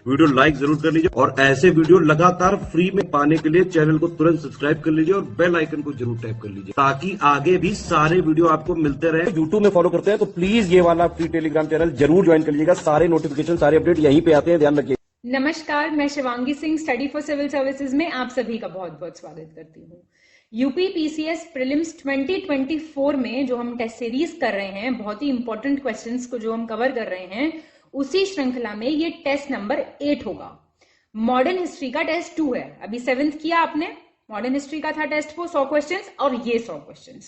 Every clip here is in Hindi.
वीडियो लाइक जरूर कर लीजिए और ऐसे वीडियो लगातार फ्री में पाने के लिए चैनल को तुरंत सब्सक्राइब कर लीजिए और बेल आइकन को जरूर टैप कर लीजिए ताकि आगे भी सारे वीडियो आपको मिलते रहे। यूट्यूब में फॉलो करते हैं तो प्लीज ये वाला फ्री टेलीग्राम चैनल जरूर ज्वाइन कर लीजिएगा। सारे नोटिफिकेशन, सारे अपडेट यहीं पे आते हैं, ध्यान रखिए। नमस्कार, मैं Shivangi Singh study for civil services में आप सभी का बहुत बहुत स्वागत करती हूँ। यूपी पीसीएस प्रीलिम्स 2024 में जो हम टेस्ट सीरीज कर रहे हैं, बहुत ही इंपॉर्टेंट क्वेश्चंस को जो हम कवर कर रहे हैं, उसी श्रृंखला में ये टेस्ट नंबर 8 होगा। मॉडर्न हिस्ट्री का टेस्ट 2 है। अभी 7th किया आपने, मॉडर्न हिस्ट्री का था टेस्ट वो 100 क्वेश्चन और ये 100 क्वेश्चन।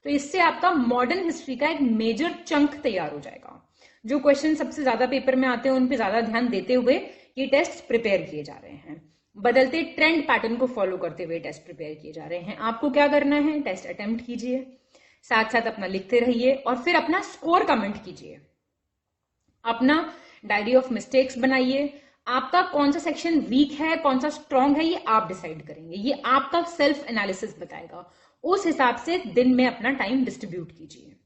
तो इससे आपका मॉडर्न हिस्ट्री का एक मेजर चंक तैयार हो जाएगा। जो क्वेश्चन सबसे ज्यादा पेपर में आते हैं उन पे ज्यादा ध्यान देते हुए ये टेस्ट प्रिपेयर किए जा रहे हैं। बदलते ट्रेंड पैटर्न को फॉलो करते हुए टेस्ट प्रिपेयर किए जा रहे हैं। आपको क्या करना है, टेस्ट अटेम्प्ट कीजिए, साथ साथ अपना लिखते रहिए और फिर अपना स्कोर कमेंट कीजिए, अपना डायरी ऑफ मिस्टेक्स बनाइए। आपका कौन सा सेक्शन वीक है, कौन सा स्ट्रांग है, ये आप डिसाइड करेंगे। ये आपका सेल्फ एनालिसिस बताएगा। उस हिसाब से दिन में अपना टाइम डिस्ट्रीब्यूट कीजिए,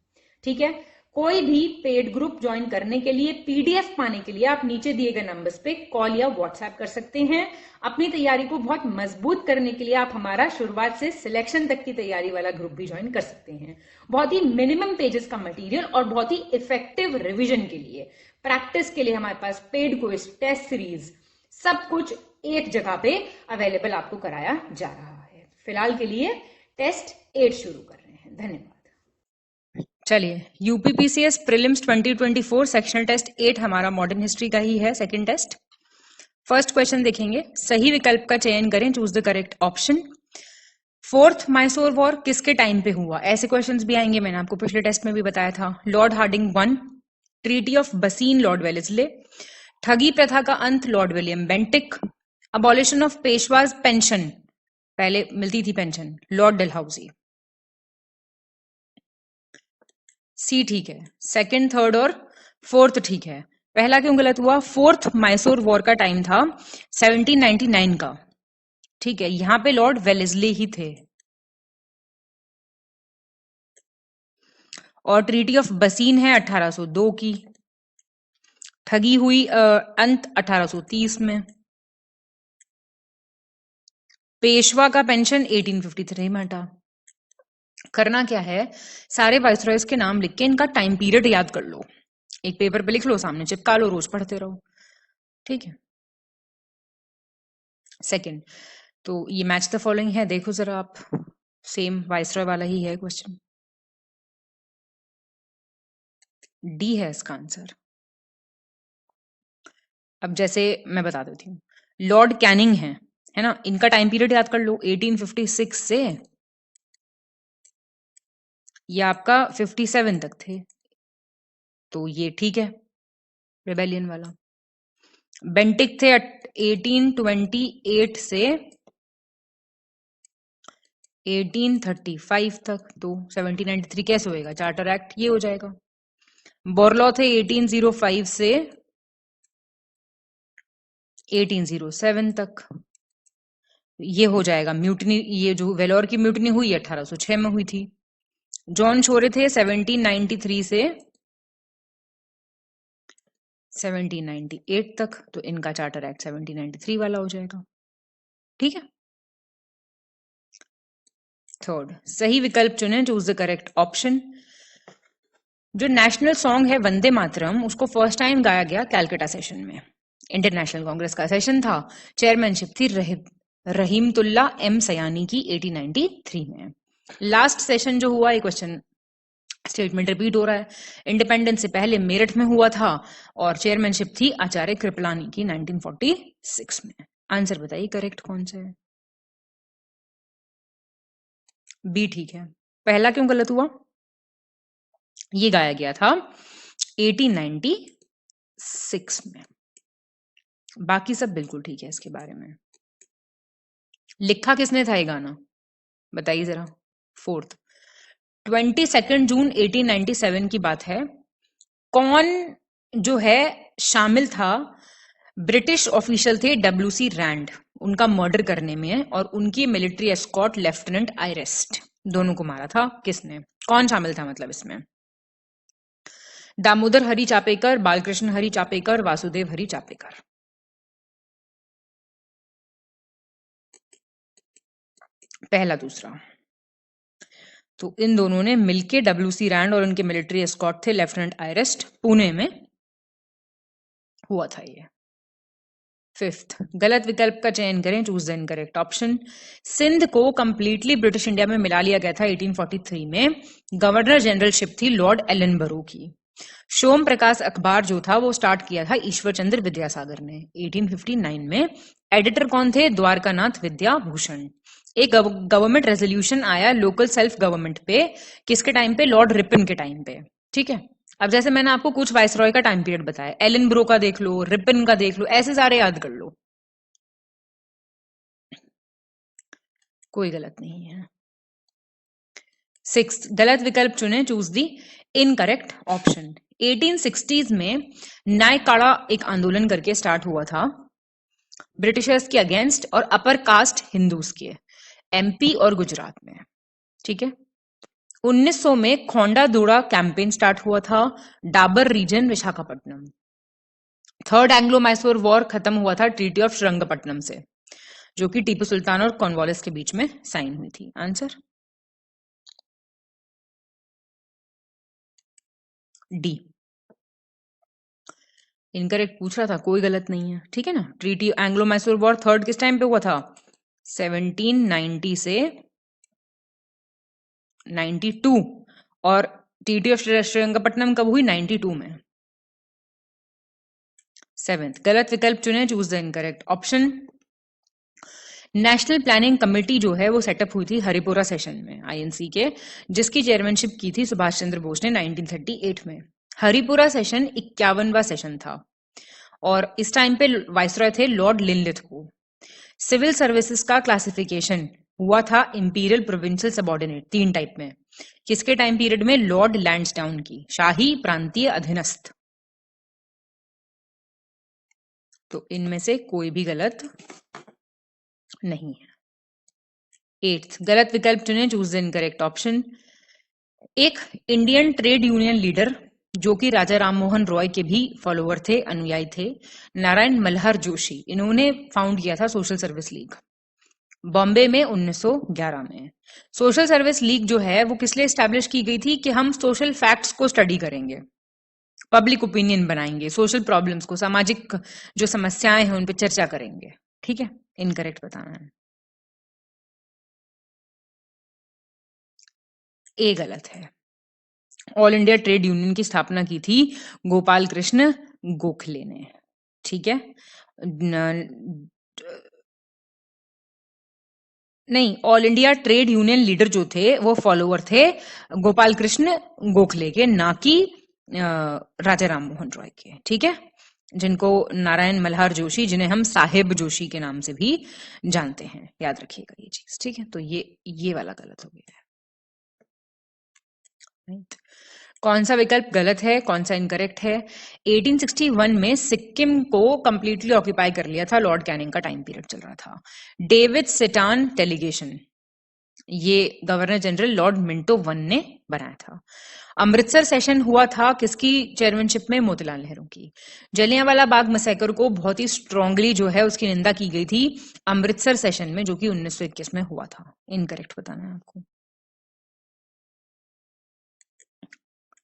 ठीक है। कोई भी पेड ग्रुप ज्वाइन करने के लिए, पीडीएफ पाने के लिए आप नीचे दिए गए नंबर्स पे कॉल या व्हाट्सएप कर सकते हैं। अपनी तैयारी को बहुत मजबूत करने के लिए आप हमारा शुरुआत से सिलेक्शन तक की तैयारी वाला ग्रुप भी ज्वाइन कर सकते हैं। बहुत ही मिनिमम पेजेस का मटेरियल और बहुत ही इफेक्टिव रिविजन के लिए, प्रैक्टिस के लिए हमारे पास पेड क्विज, टेस्ट सीरीज, सब कुछ एक जगह पे अवेलेबल आपको कराया जा रहा है। फिलहाल के लिए टेस्ट 8 शुरू कर रहे हैं। धन्यवाद। चलिए, यूपीपीसीएस प्रीलिम्स 2024 सेक्शनल टेस्ट 8 हमारा मॉडर्न हिस्ट्री का ही है, सेकंड टेस्ट। फर्स्ट क्वेश्चन देखेंगे। सही विकल्प का चयन करें, choose the correct option. 4th Mysore war किसके टाइम पे हुआ? ऐसे क्वेश्चंस भी आएंगे, मैंने आपको पिछले टेस्ट में भी बताया था। लॉर्ड हार्डिंग 1, ट्रीटी ऑफ बसीन लॉर्ड वेलेस्ले, ठगी प्रथा का अंत Lord William Bentinck, abolition of पेशवाज pension, पहले मिलती थी पेंशन, लॉर्ड डलहौजी। सी ठीक है, सेकंड, थर्ड और फोर्थ ठीक है। पहला क्यों गलत हुआ? 4th मैसूर वॉर का टाइम था 1799 का, ठीक है। यहां पे लॉर्ड वेलेस्ले ही थे। और ट्रीटी ऑफ बसीन है 1802 की। ठगी हुई अंत 1830 में। पेशवा का पेंशन 1853 में हटा। करना क्या है, सारे वाइसरॉयज के नाम लिख के इनका टाइम पीरियड याद कर लो, एक पेपर पे लिख लो, सामने चिपका लो, रोज पढ़ते रहो, ठीक है। सेकंड, तो ये मैच द फॉलोइंग है, देखो जरा आप, सेम वाइसरॉय वाला ही है क्वेश्चन। डी है इसका आंसर। अब जैसे मैं बता देती हूँ, लॉर्ड कैनिंग है ना, इनका टाइम पीरियड याद कर लो, 1856 से ये आपका 57 तक थे, तो ये ठीक है, रिबेलियन वाला। बेंटिक थे 1828 से 1835 तक, तो 1793 कैसे होएगा? चार्टर एक्ट ये हो जाएगा। बोरलॉ थे 1805 से 1807 तक, ये हो जाएगा म्यूटनी। ये जो वेलोर की म्यूटनी हुई 1806 में हुई थी। जॉन छोरे थे 1793 से 1798 तक, तो इनका चार्टर एक्ट 1793 वाला हो जाएगा, ठीक है। थर्ड, सही विकल्प चुने, चूज द करेक्ट ऑप्शन। जो नेशनल सॉन्ग है वंदे मातरम, उसको फर्स्ट टाइम गाया गया कैलकाटा सेशन में, इंटरनेशनल कांग्रेस का सेशन था। चेयरमैनशिप थी रहीमतुल्ला एम सयानी की 1893 में। लास्ट सेशन जो हुआ, ये क्वेश्चन स्टेटमेंट रिपीट हो रहा है, इंडिपेंडेंस से पहले मेरठ में हुआ था और चेयरमैनशिप थी आचार्य कृपलानी की 1946 में। आंसर बताइए करेक्ट कौन सा है? बी ठीक है। पहला क्यों गलत हुआ? ये गाया गया था 1896 में, बाकी सब बिल्कुल ठीक है इसके बारे में। लिखा किसने था ये गाना, बताइए जरा। 4th, 22 जून 1897 की बात है। कौन जो है शामिल था? ब्रिटिश ऑफिशियल थे WC रैंड, उनका मर्डर करने में, और उनकी मिलिट्री एस्कॉर्ट लेफ्टिनेंट आयरेस्ट, दोनों को मारा था किसने? कौन शामिल था मतलब इसमें? दामोदर हरि चापेकर, बालकृष्ण हरि चापेकर, वासुदेव हरि चापेकर। पहला दूसरा। तो इन दोनों ने मिलके WC रैंड और उनके मिलिट्री एस्कॉर्ट थे लेफ्टिनेंट आयरेस्ट, पुणे में हुआ था ये। फिफ्थ, गलत विकल्प का चयन करें, choose the incorrect option. Sindh को कंप्लीटली ब्रिटिश इंडिया में मिला लिया गया था 1843 में। गवर्नर जनरलशिप थी लॉर्ड एलनबरो की। सोम प्रकाश अखबार जो था वो स्टार्ट किया था ईश्वर चंद्र विद्यासागर ने 1859 में। एडिटर कौन थे? द्वारकानाथ विद्याभूषण। एक गवर्नमेंट रेजोल्यूशन आया लोकल सेल्फ गवर्नमेंट पे, किसके टाइम पे? लॉर्ड रिपन के टाइम पे। ठीक है, अब जैसे मैंने आपको कुछ वाइसरॉय का टाइम पीरियड बताया, एलन ब्रो का देख लो, रिपन का देख लो, ऐसे सारे याद कर लो, कोई गलत नहीं है। सिक्स्थ, गलत विकल्प चुने, चूज दी इनकरेक्ट ऑप्शन। 1860s में नायकाड़ा एक आंदोलन करके स्टार्ट हुआ था ब्रिटिशर्स के अगेंस्ट और अपर कास्ट हिंदूज के, MP और गुजरात में। ठीक है, 1900 में खोंडा दूड़ा कैंपेन स्टार्ट हुआ था डाबर region Visakhapatnam. Third Anglo Mysore war खत्म हुआ था ट्रीटी ऑफ श्रृंगपट्टनम से, जो कि टीपू सुल्तान और कॉर्नवालिस के बीच में साइन हुई थी। Answer D. इनकरेक्ट पूछ रहा था, कोई गलत नहीं है। ठीक है ना, treaty Anglo Mysore war third किस टाइम पे हुआ था? 1790 से 92, और ट्रीटी ऑफ श्रृंगपट्टनम कब हुई? 92 में। सेवेंथ, गलत विकल्प चुने, choose the incorrect option. National planning committee जो है वो सेटअप हुई थी हरिपुरा सेशन में INC के, जिसकी चेयरमैनशिप की थी सुभाष चंद्र बोस ने 1938 में। हरिपुरा सेशन 51वां सेशन था और इस टाइम पे वाइसरॉय थे लॉर्ड लिनलिथ को। सिविल सर्विसेज का क्लासिफिकेशन हुआ था इंपीरियल, प्रोविंशियल, सबऑर्डिनेट, 3 टाइप में। किसके टाइम पीरियड में? लॉर्ड लैंसडाउन की, शाही, प्रांतीय, अधीनस्थ। तो इनमें से कोई भी गलत नहीं है। 8th, गलत विकल्प चुने, चूज द इनकरेक्ट ऑप्शन। एक इंडियन ट्रेड यूनियन लीडर जो कि राजा राम मोहन रॉय के भी फॉलोअर थे, अनुयायी थे, नारायण मल्हार जोशी, इन्होंने फाउंड किया था सोशल सर्विस लीग बॉम्बे में 1911 में। सोशल सर्विस लीग जो है वो किस लिए एस्टैब्लिश की गई थी? कि हम सोशल फैक्ट्स को स्टडी करेंगे, पब्लिक ओपिनियन बनाएंगे, सोशल प्रॉब्लम्स को, सामाजिक जो समस्याएं हैं उन पर चर्चा करेंगे। ठीक है, इनकरेक्ट बताना है। ए गलत है। ऑल इंडिया ट्रेड यूनियन की स्थापना की थी गोपाल कृष्ण गोखले ने। ठीक है, नहीं, all India trade union leader जो थे वो फॉलोअर थे गोपाल कृष्ण गोखले के, ना कि राजा राम मोहन रॉय के। ठीक है, जिनको नारायण मल्हार जोशी, जिन्हें हम साहेब जोशी के नाम से भी जानते हैं, याद रखिएगा ये चीज। ठीक है, तो ये वाला गलत हो गया है। राइट, कौन सा विकल्प गलत है, कौन सा इनकरेक्ट है? 1861 में सिक्किम को कंप्लीटली ऑक्यूपाई कर लिया था, लॉर्ड कैनिंग का टाइम पीरियड चल रहा था। डेविड सेटान डेलीगेशन, ये governor general Lord Minto one ने बनाया था। अमृतसर सेशन हुआ था किसकी चेयरमैनशिप में? मोतीलाल नेहरू की। जलियांवाला बाग मैसेकर को बहुत ही स्ट्रांगली जो है उसकी निंदा की गई थी अमृतसर सेशन में, जो कि 1921 में हुआ था। इनकरेक्ट बताना है आपको।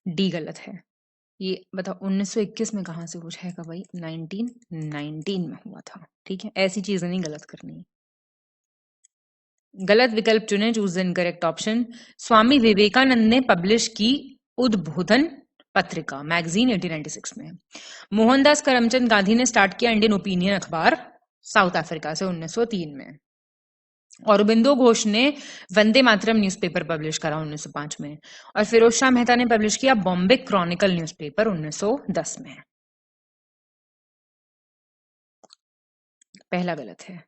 डी गलत है। ये बताओ 1921 में कहां से कुछ है का भाई? 1919 में हुआ था। ठीक है, ऐसी चीजें नहीं गलत करनी। गलत विकल्प चुने, choose the incorrect option. Swami Vivekananda ने पब्लिश की उद्बोधन पत्रिका मैगजीन 1896 में। मोहनदास करमचंद गांधी ने स्टार्ट किया इंडियन ओपिनियन अखबार साउथ अफ्रीका से 1903 में। औरबिंदो घोष ने वंदे मातरम न्यूज़पेपर पब्लिश करा 1905 में, और फिरोज शाह मेहता ने पब्लिश किया बॉम्बे क्रॉनिकल न्यूज़पेपर 1910 में। पहला गलत है।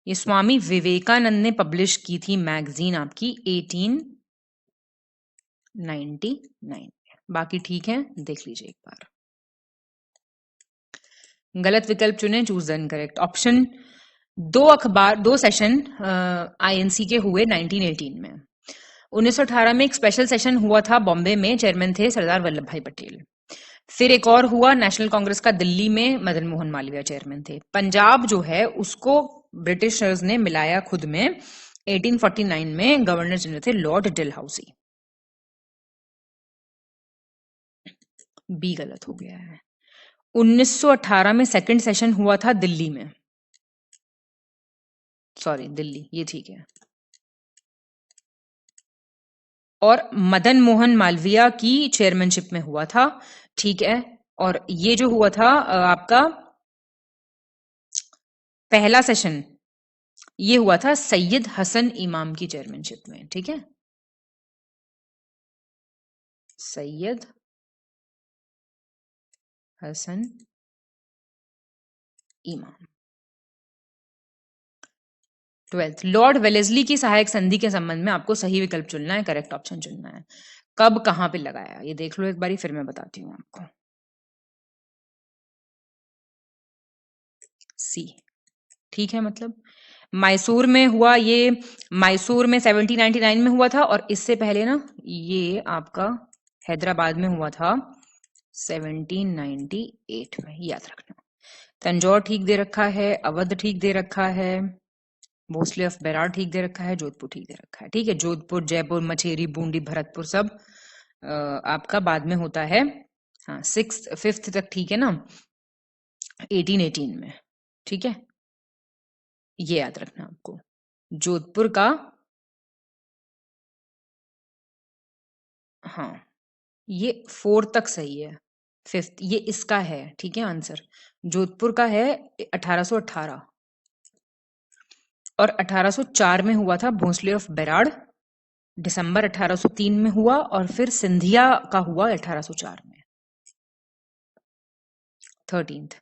ये स्वामी विवेकानंद ने पब्लिश की थी मैगजीन आपकी 1899। बाकी ठीक है, देख लीजिए एक बार। गलत विकल्प चुने, choose the incorrect option. 2 session INC के हुए 1918 में। 1918 में एक स्पेशल सेशन हुआ था बॉम्बे में, चेयरमैन थे सरदार वल्लभ भाई पटेल। फिर एक और हुआ नेशनल कांग्रेस का दिल्ली में, मदन मोहन मालवीय चेयरमैन थे। पंजाब जो है उसको ब्रिटिशर्स ने मिलाया खुद में 1849 में गवर्नर जनरल थे लॉर्ड डलहौसी। बी गलत हो गया है। 1918 में सेकंड सेशन हुआ था दिल्ली में, सॉरी दिल्ली, ये ठीक है। और मदन मोहन मालवीय की चेयरमैनशिप में हुआ था, ठीक है। और ये जो हुआ था आपका पहला सेशन, ये हुआ था सैयद हसन इमाम की चेयरमैनशिप में, ठीक है। सैयद हसन इमाम। 12th, लॉर्ड वेलेस्ली की सहायक संधि के संबंध में आपको सही विकल्प चुनना है, करेक्ट ऑप्शन चुनना है। कब कहां पे लगाया ये देख लो एक बारी, फिर मैं बताती हूँ आपको। सी, ठीक है। मतलब मैसूर में हुआ ये, मैसूर में 1799 में हुआ था, और इससे पहले ना ये आपका हैदराबाद में हुआ था 1798 में, याद रखना। तंजौर ठीक दे रखा है, अवध ठीक दे रखा है, भोसले ऑफ बेरार ठीक दे रखा है, जोधपुर ठीक दे रखा है, ठीक है। जोधपुर, जयपुर, मछेरी, बूंदी, भरतपुर सब आपका बाद में होता है। हाँ, 6th 5th तक ठीक है ना, 1818 में, ठीक है। ये याद रखना आपको। जोधपुर का, हाँ ये 4 तक सही है, 5th ये इसका है, ठीक है आंसर। जोधपुर का है 1818, और 1804 में हुआ था भोसले ऑफ बेराड़, दिसंबर 1803 में हुआ, और फिर सिंधिया का हुआ 1804 में। 13th,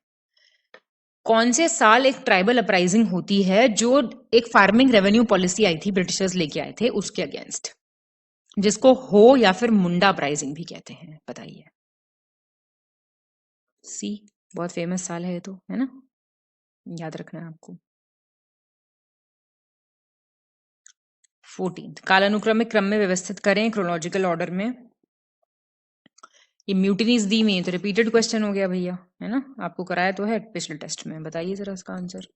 कौन से साल एक ट्राइबल अपराइजिंग होती है जो एक फार्मिंग रेवेन्यू पॉलिसी आई थी, ब्रिटिशर्स लेके आए थे उसके अगेंस्ट, जिसको हो या फिर मुंडा अपराइजिंग भी कहते हैं, बताइए। सी, बहुत फेमस साल है ये तो, है ना, याद रखना है आपको। 14th, कालानुक्रमिक क्रम में व्यवस्थित करें, क्रोनोलॉजिकल ऑर्डर में। ये म्यूटिनीज दी में तो रिपीटेड क्वेश्चन हो गया भैया, है ना, आपको कराया तो है पिछले टेस्ट में, बताइए जरा इसका आंसर।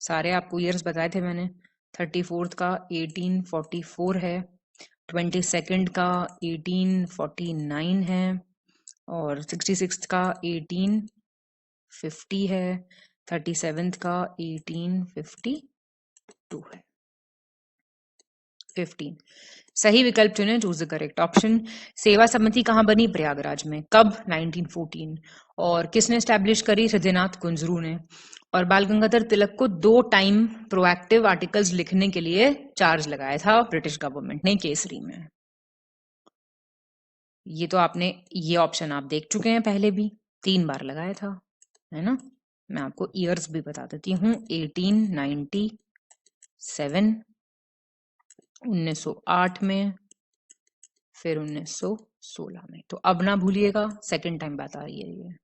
सारे आपको ईयर्स बताए थे मैंने। 34th का 1844 है, 22nd का 1849 है, और 66th का 1850 है, 37th का 1852 है। 15, सही विकल्प चुने, चूज द करेक्ट ऑप्शन। सेवा समिति कहां बनी? प्रयागराज में। कब? 1914। और किसने स्टैब्लिश करी? हृदयनाथ कुंजरू ने। और बाल गंगाधर तिलक को 2 टाइम प्रोएक्टिव आर्टिकल्स लिखने के लिए चार्ज लगाया था ब्रिटिश गवर्नमेंट ने केसरी में। ये तो आपने, ये ऑप्शन आप देख चुके हैं पहले भी, 3 बार लगाया था, है ना। मैं आपको ईयर्स भी बता देती हूँ, 1897, 1908 में, फिर 1916 में। तो अब ना भूलिएगा, सेकंड टाइम बात आ रही है ये।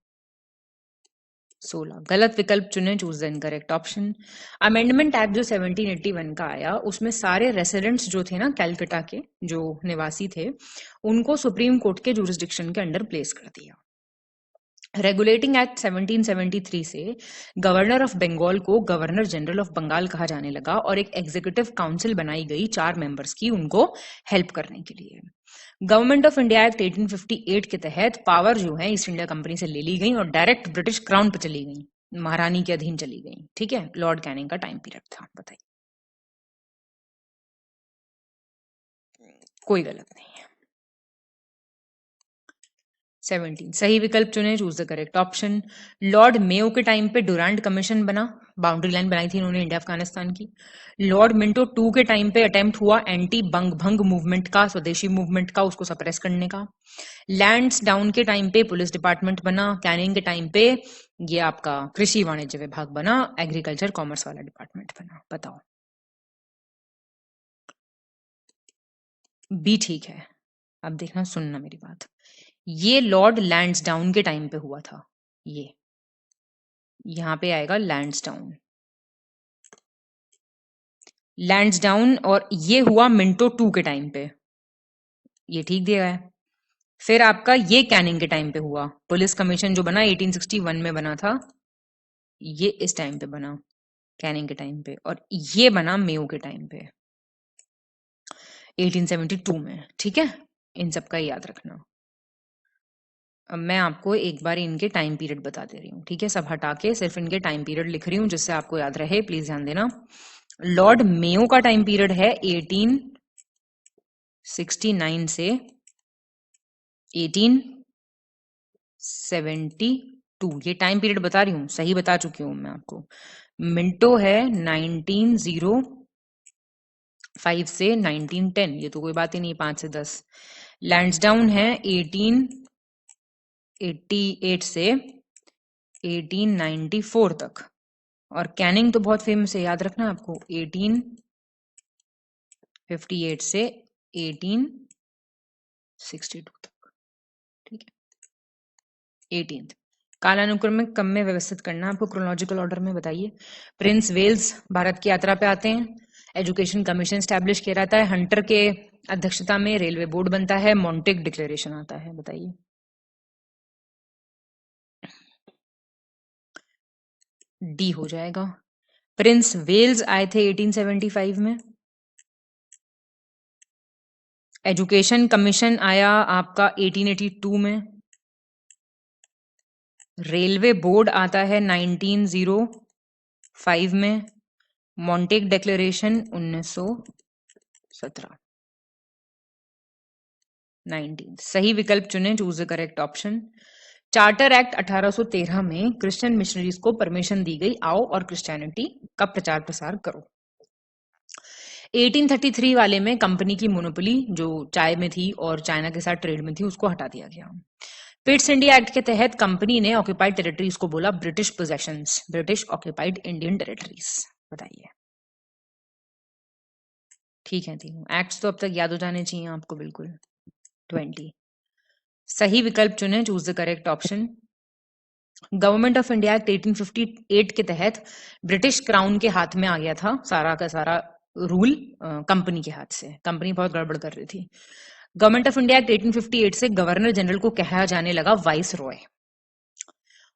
16 गलत विकल्प चुने, choose the incorrect option. Amendment act जो 1781 का आया, उसमें सारे रेसिडेंट्स जो थे ना कैलकाटा के, जो निवासी थे, उनको सुप्रीम कोर्ट के जुरिस्डिक्शन के अंडर प्लेस कर दिया। रेगुलेटिंग एक्ट 1773 से गवर्नर ऑफ बंगाल को गवर्नर जनरल ऑफ बंगाल कहा जाने लगा, और एक एग्जीक्यूटिव काउंसिल बनाई गई 4 मेंबर्स की, उनको हेल्प करने के लिए। गवर्नमेंट ऑफ इंडिया एक्ट 1858 के तहत पावर जो है ईस्ट इंडिया कंपनी से ले ली गई और डायरेक्ट ब्रिटिश क्राउन पे चली गई, महारानी के अधीन चली गई, ठीक है। लॉर्ड कैनिंग का टाइम पीरियड था, बताइए। कोई गलत नहीं है। 17 सही विकल्प चुने, choose the correct option. Lord Mayo के टाइम पे डुरांड कमीशन बना, बाउंड्री लाइन बनाई थी इन्होंने इंडिया अफगानिस्तान की। लॉर्ड मिंटो 2 के टाइम पे अटेम्प्ट हुआ एंटी बंग भंग मूवमेंट का, स्वदेशी मूवमेंट का, उसको सप्रेस करने का। लैंड्स डाउन के टाइम पे पुलिस डिपार्टमेंट बना। कैनिंग के टाइम पे ये आपका कृषि वाणिज्य विभाग बना, एग्रीकल्चर कॉमर्स वाला डिपार्टमेंट बना। बताओ। बी ठीक है। अब देखना, सुनना मेरी बात, ये लॉर्ड लैंड्सडाउन के टाइम पे हुआ था, ये यहां पे आएगा लैंड्सडाउन, लैंड्सडाउन, और ये हुआ मिंटो 2 के टाइम पे, ये ठीक दिया है। फिर आपका ये कैनिंग के टाइम पे हुआ, पुलिस कमीशन जो बना 1861 में बना था, ये इस टाइम पे बना, कैनिंग के टाइम पे, और ये बना मेयो के टाइम पे 1872 में। ठीक है, इन सब का याद रखना। अब मैं आपको एक बार इनके टाइम पीरियड बता दे रही हूँ। ठीक है, सब हटा के सिर्फ इनके टाइम पीरियड लिख रही हूँ जिससे आपको याद रहे, प्लीज ध्यान देना। लॉर्ड मेयो का टाइम पीरियड है 1869 से 1872। ये टाइम पीरियड बता रही हूँ, सही बता चुकी हूँ मैं आपको। मिंटो है 1905 से 1910, ये तो कोई बात ही नहीं, 5 से 10। लैंसडाउन है 1888 से 1894 तक। और कैनिंग तो बहुत फेमस है, याद रखना आपको, 1858 से 1862 तक। ठीक है, 18th। कालानुक्रमिक क्रम में व्यवस्थित करना आपको, क्रोनोलॉजिकल ऑर्डर में बताइए। प्रिंस वेल्स भारत की यात्रा पे आते हैं, एजुकेशन कमीशन स्टैब्लिश किया जाता है, हंटर के अध्यक्षता में रेलवे बोर्ड बनता है, मॉन्टेग डिक्लेरेशन आता है, बताइए। डी हो जाएगा। प्रिंस वेल्स आए थे 1875 में। एजुकेशन कमीशन आया आपका 1882 में। रेलवे बोर्ड आता है 1905 में। Montague declaration 1917। 19 सही विकल्प चुने, choose the correct option. Charter act 1813 में क्रिश्चियन मिशनरीज को परमिशन दी गई, आओ और क्रिश्चियनिटी का प्रचार प्रसार करो। 1833 वाले में कंपनी की मोनोपोली जो चाय में थी और चाइना के साथ ट्रेड में थी उसको हटा दिया गया। पिट्स इंडिया एक्ट के तहत कंपनी ने ऑक्यूपाइड टेरिटरीज को बोला British possessions, British occupied Indian territories, बताइए। ठीक है, तीनों एक्ट्स तो अब तक याद हो जाने चाहिए आपको बिल्कुल। 20 सही विकल्प चुने, choose the correct option. Government of India act 1858 के तहत ब्रिटिश क्राउन के हाथ में आ गया था सारा का सारा रूल, कंपनी के हाथ से। कंपनी बहुत गड़बड़ कर रही थी। गवर्नमेंट ऑफ इंडिया एक्ट 1858 से गवर्नर जनरल को कहा जाने लगा वाइस रॉय,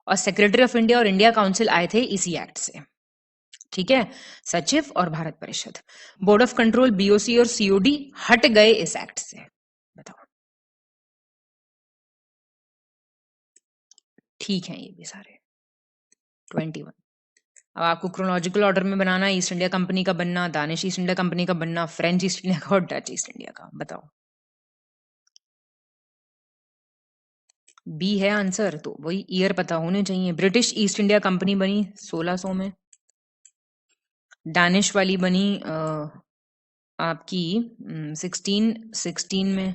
और सेक्रेटरी ऑफ इंडिया और इंडिया काउंसिल आए थे इसी एक्ट से। ठीक है, सचिव और भारत परिषद। बोर्ड ऑफ कंट्रोल, बीओसी और सीओडी हट गए इस एक्ट से, बताओ। ठीक है, ये भी सारे। 21 अब आपको क्रोनोलॉजिकल ऑर्डर में बनाना, ईस्ट इंडिया कंपनी का बनना, दानिश ईस्ट इंडिया कंपनी का बनना, फ्रेंच ईस्ट इंडिया का और डच ईस्ट इंडिया का, बताओ। बी है आंसर, तो वही ईयर पता होने चाहिए। ब्रिटिश ईस्ट इंडिया कंपनी बनी 1600 में। दानिश वाली बनी आपकी 1616 में।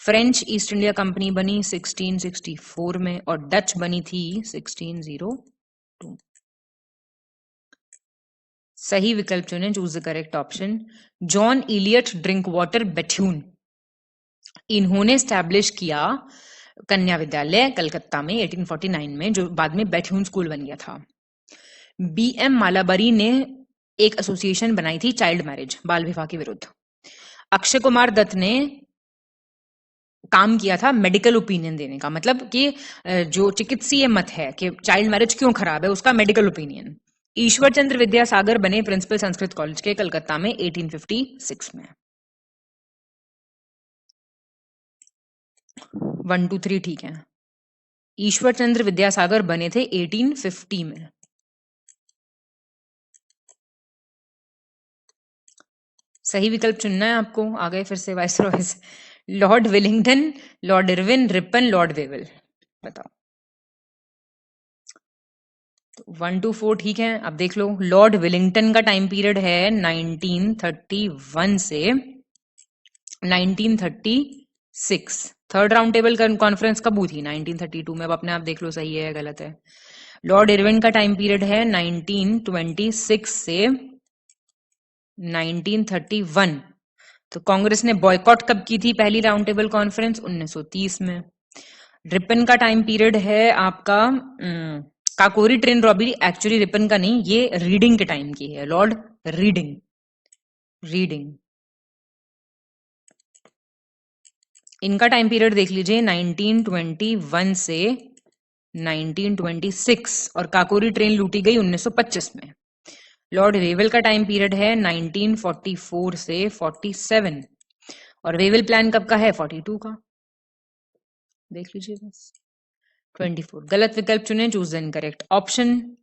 फ्रेंच ईस्ट इंडिया कंपनी बनी 1664 में, और डच बनी थी 1602। सही विकल्प चुने, choose the correct option. John Elliot Drinkwater Bethune, इन्होंने स्टैब्लिश किया कन्या विद्यालय कलकत्ता में 1849 में, जो बाद में बेथ्यून स्कूल बन गया था। बीएम मालाबारी ने एक एसोसिएशन बनाई थी चाइल्ड मैरिज, बाल विवाह के विरुद्ध। अक्षय कुमार दत्त ने काम किया था मेडिकल ओपिनियन देने का, मतलब कि जो चिकित्सीय मत है कि चाइल्ड मैरिज क्यों खराब है, उसका मेडिकल ओपिनियन। ईश्वर चंद्र विद्यासागर बने प्रिंसिपल संस्कृत कॉलेज के कलकत्ता में 1856 में। 1 2 3 ठीक है। ईश्वर चंद्र विद्यासागर बने थे 1850 में। सही विकल्प चुनना है आपको। आ गए फिर से viceroys. Lord Willingdon, Lord Irwin, Ripon, Lord Wavell, बताओ। तो 1 2 4 ठीक है। अब देख लो, लॉर्ड विलिंगटन का टाइम पीरियड है 1931 से 1936। थर्ड राउंड टेबल कॉन्फ्रेंस कब हुई थी? 1932 में। अब अपने आप देख लो सही है या गलत है। लॉर्ड इरविन का टाइम पीरियड है 1926 से 1931। तो कांग्रेस ने बॉयकॉट कब की थी पहली राउंड टेबल कॉन्फ्रेंस? 1930 में। रिपन का टाइम पीरियड है आपका Kakori train robbery, actually Ripon का नहीं, ये रीडिंग के टाइम की है, लॉर्ड रीडिंग। इनका टाइम पीरियड देख लीजिए 1921 से 1926, और काकोरी ट्रेन लूटी गई 1925 में। लॉर्ड वेवल का टाइम पीरियड है 1944 से 47 और वेवल प्लान कब का है? 42 का। देख लीजिए बस। 24 गलत विकल्प चुने, choose the incorrect option.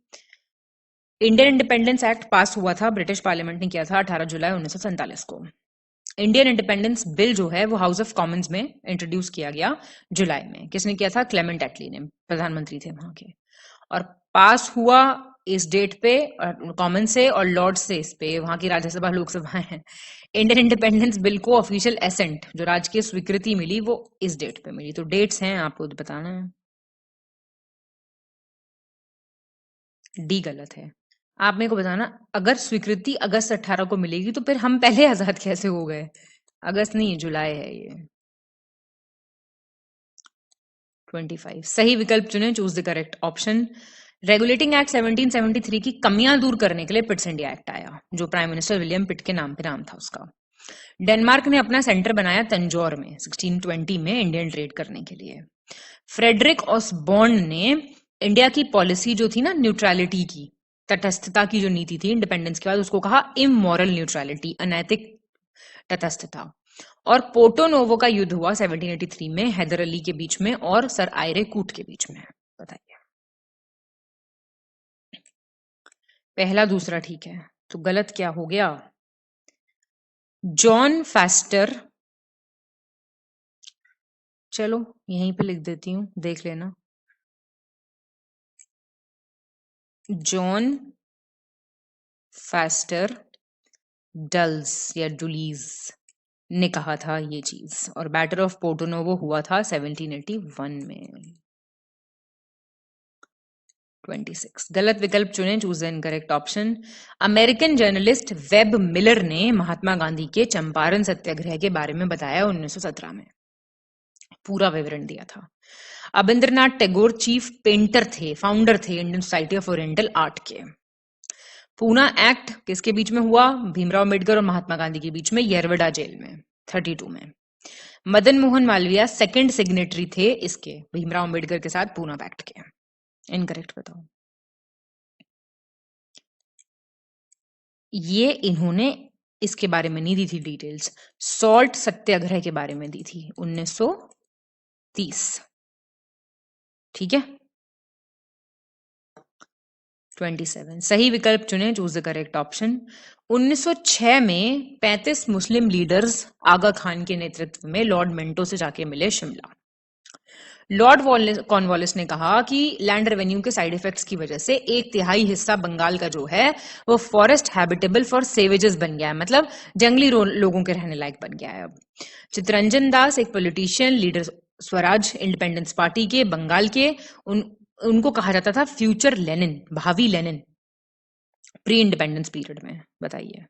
Indian independence act पास हुआ था, ब्रिटिश पार्लियामेंट ने किया था 18 जुलाई 1947 को। इंडियन इंडिपेंडेंस बिल जो है वो हाउस ऑफ कॉमन्स में इंट्रोड्यूस किया गया जुलाई में। किसने किया था? क्लेमेंट एटली ने, प्रधानमंत्री थे वहां के। और पास हुआ इस डेट पे कॉमन से और लॉर्ड से, इस पे वहां की राज्यसभा लोकसभा है। इंडियन इंडिपेंडेंस बिल को ऑफिशियल एसेंट जो राजकीय स्वीकृति मिली वो इस डेट पे मिली। तो डेट्स हैं, आपको बताना है। डी गलत है। आप मेरे को बताना, अगर स्वीकृति अगस्त 18 को मिलेगी तो फिर हम पहले आजाद कैसे हो गए? अगस्त नहीं, जुलाई है ये। 25 सही विकल्प चुने, choose the correct option. Regulating act 1773 की कमियां दूर करने के लिए पिट्स इंडिया एक्ट आया, जो प्राइम मिनिस्टर विलियम पिट के नाम पे नाम था उसका। डेनमार्क ने अपना सेंटर बनाया तंजौर में 1620 में इंडियन ट्रेड करने के लिए। फ्रेडरिक ऑसबॉर्न ने इंडिया की पॉलिसी जो थी ना न्यूट्रलिटी की, तटस्थता की जो नीति थी इंडिपेंडेंस के बाद, उसको कहा इमोरल न्यूट्रलिटी, अनैतिक तटस्थता। और पोर्टो नोवो का युद्ध हुआ 1783 में हैदर अली के बीच में और सर आयरे कूट के बीच में। बताइए। पहला दूसरा ठीक है, तो गलत क्या हो गया? जॉन फास्टर, चलो यहीं पे लिख देती हूं, देख लेना। जॉन फास्टर डल्स या डुलीज ने कहा था ये चीज, और बैटल ऑफ पोर्टो नोवो हुआ था 1781 में। 26 गलत विकल्प चुने, choose the incorrect option. American journalist web Miller ने महात्मा गांधी के चंपारण सत्याग्रह के बारे में बताया 1917 में, पूरा विवरण दिया था। अबिंद्रनाथ टैगोर चीफ पेंटर थे, फाउंडर थे Indian society of oriental art के। पूना एक्ट किसके बीच में हुआ? भीमराव अम्बेडकर और महात्मा गांधी के बीच में, येरवडा जेल में 32 में। मदन मोहन मालवीय सेकंड सिग्नेटरी थे इसके, भीमराव अम्बेडकर के साथ पूना एक्ट के। इनकरेक्ट बताओ। ये इन्होंने इसके बारे में नहीं दी थी डिटेल्स, सॉल्ट सत्याग्रह के बारे में दी थी 1930। ठीक है। 27 सही विकल्प चुने, चूज द करेक्ट ऑप्शन। 1906 में 35 मुस्लिम लीडर्स आगा खान के नेतृत्व में लॉर्ड मिंटो से जाके मिले शिमला। लॉर्ड कॉर्नवालिस ने कहा कि लैंड रेवेन्यू के साइड इफेक्ट्स की वजह से 1/3 हिस्सा बंगाल का जो है वो फॉरेस्ट हैबिटेबल फॉर सेवेजेस बन गया है, मतलब जंगली लोगों के रहने लायक बन गया है अब। चित्तरंजन दास एक politician, leader Swaraj independence party के बंगाल के, उनको कहा जाता था फ्यूचर लेनिन, भावी लेनिन, प्री इंडिपेंडेंस पीरियड में। बताइए।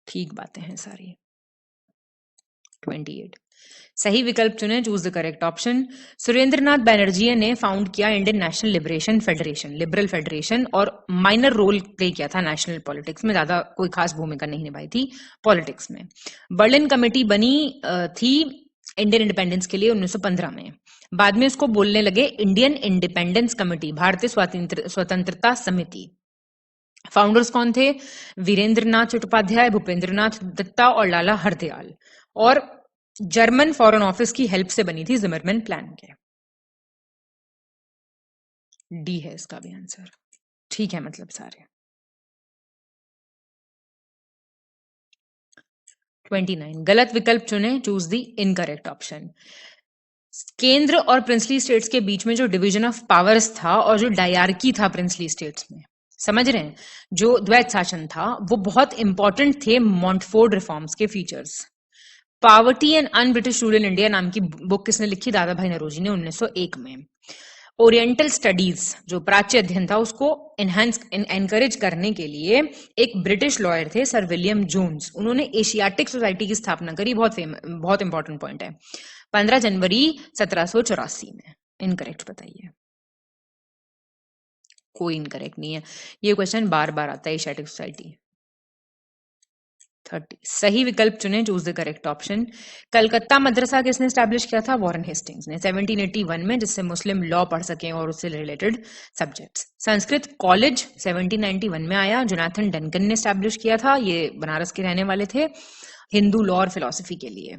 ठीक बातें हैं सारी। 28 सही विकल्प चुने, choose the correct option. Surendranath Banerjee ने फाउंड किया Indian national liberation federation, liberal federation, और माइनर रोल प्ले किया था नेशनल पॉलिटिक्स में, ज्यादा कोई खास भूमिका नहीं निभाई थी पॉलिटिक्स में। बर्लिन कमेटी बनी थी इंडियन इंडिपेंडेंस के लिए 1915 में। बाद में इसको बोलने लगे इंडियन इंडिपेंडेंस कमेटी, भारतीय स्वतंत्रता समिति। फाउंडर्स कौन थे? वीरेंद्रनाथ चट्टोपाध्याय, भूपेंद्रनाथ दत्ता और लाला हरदयाल। और जर्मन फॉरेन ऑफिस की हेल्प से बनी थी जिमरमैन प्लान के। डी है इसका भी आंसर। ठीक है, मतलब सारे। 29 गलत विकल्प चुने, चूज दी इनकरेक्ट ऑप्शन। केंद्र और प्रिंसली स्टेट्स के बीच में जो डिवीजन ऑफ पावर्स था और जो डायरार्की था प्रिंसली स्टेट्स में, समझ रहे हैं, जो द्वैत शासन था, वो बहुत इंपॉर्टेंट थे मॉन्टफोर्ड रिफॉर्म्स के features. Poverty and un British rule in India नाम की बुक किसने लिखी? दादा भाई नौरोजी ने 1901 में। ओरिएंटल स्टडीज जो प्राच्य अध्ययन था उसको एनकरेज करने के लिए एक ब्रिटिश लॉयर थे सर विलियम जोन्स, उन्होंने एशियाटिक सोसाइटी की स्थापना करी। बहुत इंपॉर्टेंट पॉइंट है। 15 जनवरी 1784 में। इनकरेक्ट बताइए। कोई इनकरेक्ट नहीं है, ये क्वेश्चन बार बार आता है एशियाटिक सोसाइटी। 30। सही विकल्प चुने, choose the correct option. Calcutta मदरसा किसने स्टैब्लिश किया था? वॉरेन हेस्टिंग्स ने 1781 में, जिससे मुस्लिम लॉ पढ़ सकें और उससे रिलेटेड सब्जेक्ट्स। संस्कृत कॉलेज 1791 में आया, जोनाथन डनकन ने स्टैब्लिश किया था, ये बनारस के रहने वाले थे, हिंदू लॉ और फिलोसफी के लिए।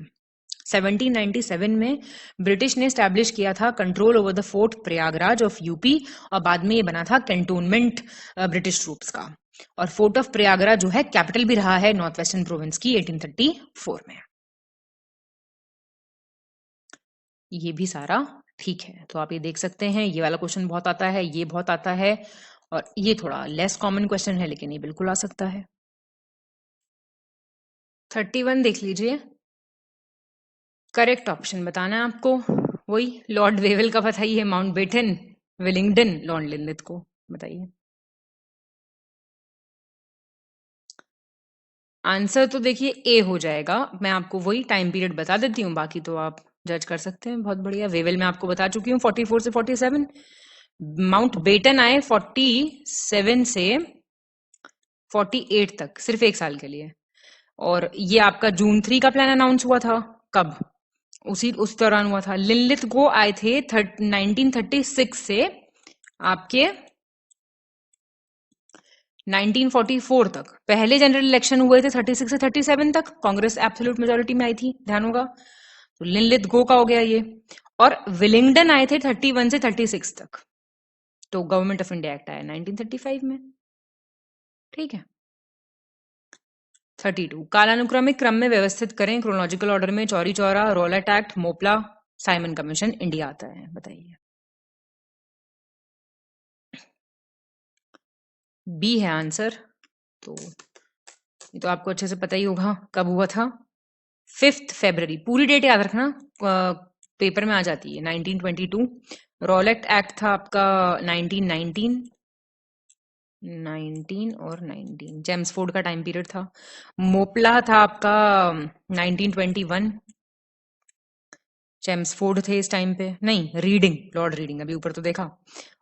1797 में ब्रिटिश ने स्टैब्लिश किया था control over the fort Prayagraj of UP, और बाद में ये बना था कैंटोनमेंट ब्रिटिश ट्रूप्स का। और फोर्ट ऑफ प्रयागराज जो है कैपिटल भी रहा है नॉर्थ वेस्टर्न प्रोविंस की 1834 में। ये भी सारा ठीक है, तो आप ये देख सकते हैं, ये वाला क्वेश्चन बहुत आता है, ये बहुत आता है, और ये थोड़ा लेस कॉमन क्वेश्चन है, लेकिन ये बिल्कुल आ सकता है। 31 देख लीजिए, करेक्ट ऑप्शन बताना है आपको। वही लॉर्ड वेवल का बताइए, माउंटबेटन, विलिंगडन, लॉर्ड लिनलिथ को बताइए। आंसर तो देखिए ए हो जाएगा, मैं आपको वही टाइम पीरियड बता देती हूँ, बाकी तो आप जज कर सकते हैं। बहुत बढ़िया, वेवल में आपको बता चुकी हूँ 44 से 47, माउंट बेटन आए 47 से 48 तक, सिर्फ एक साल के लिए। और ये आपका जून 3 का प्लान अनाउंस हुआ था, कब? उस दौरान हुआ था। लिनलिथ गो आए थे 1936 से आपके 1944 तक। पहले जनरल इलेक्शन हुए थे 36 से 37 तक, कांग्रेस एब्सोल्यूट मेजोरिटी में आई थी, ध्यान होगा। तो लिनलिथ गो का हो गया ये। और विलिंगडन आए थे 31 से 36 तक, तो गवर्नमेंट ऑफ इंडिया एक्ट आया 1935 में, ठीक है। 32 कालानुक्रमिक क्रम में व्यवस्थित करें, क्रोनोलॉजिकल ऑर्डर में, Chauri Chaura, Rowlatt act, Moplah, Simon commission, India आता है, बताइए। बी है आंसर। तो ये तो आपको अच्छे से पता ही होगा कब हुआ था, 5 फरवरी, पूरी डेट याद रखना, पेपर में आ जाती है, 1922। रॉलेट एक्ट था आपका 1919 और 19, जेम्सफोर्ड का टाइम पीरियड था। मोपला था आपका 1921, जेम्सफोर्ड थे इस टाइम पे, नहीं रीडिंग, लॉर्ड रीडिंग, अभी ऊपर तो देखा।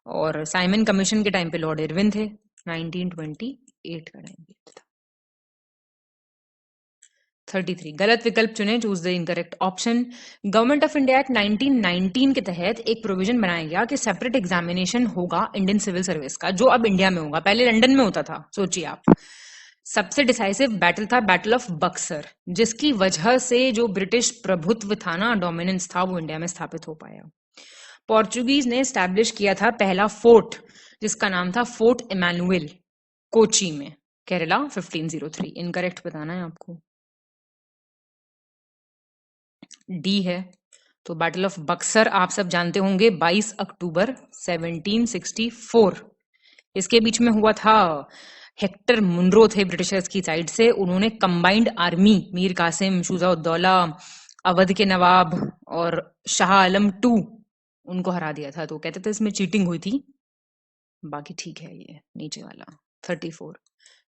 और साइमन कमीशन के टाइम पे लॉर्ड इरविन थे, 1928 का टाइम पीरियड था। 33 गलत विकल्प चुने, choose the incorrect option. Government of India act 1919 के तहत एक प्रोविजन बनाया गया कि सेपरेट एग्जामिनेशन होगा इंडियन सिविल सर्विस का, जो अब इंडिया में होगा, पहले लंदन में होता था। सोचिए आप, सबसे डिसाइसिव बैटल था बैटल ऑफ बक्सर, जिसकी वजह से जो ब्रिटिश प्रभुत्व था ना, डोमिनेंस था, वो इंडिया में स्थापित हो पाया। पोर्चुगीज ने स्टैब्लिश किया था पहला फोर्ट, जिसका नाम था फोर्ट इमानुएल, कोची में, केरला, 1503। इनकरेक्ट बताना है आपको। डी है। तो बैटल ऑफ बक्सर आप सब जानते होंगे, 22 अक्टूबर 1764, इसके बीच में हुआ था। हेक्टर मुनरो थे ब्रिटिशर्स की साइड से, उन्होंने कंबाइंड आर्मी, मीर कासिम, शुजा-उद-दौला, अवध के नवाब और शाह आलम टू, उनको हरा दिया था। तो कहते थे इसमें चीटिंग हुई थी, बाकी ठीक है। ये नीचे वाला 34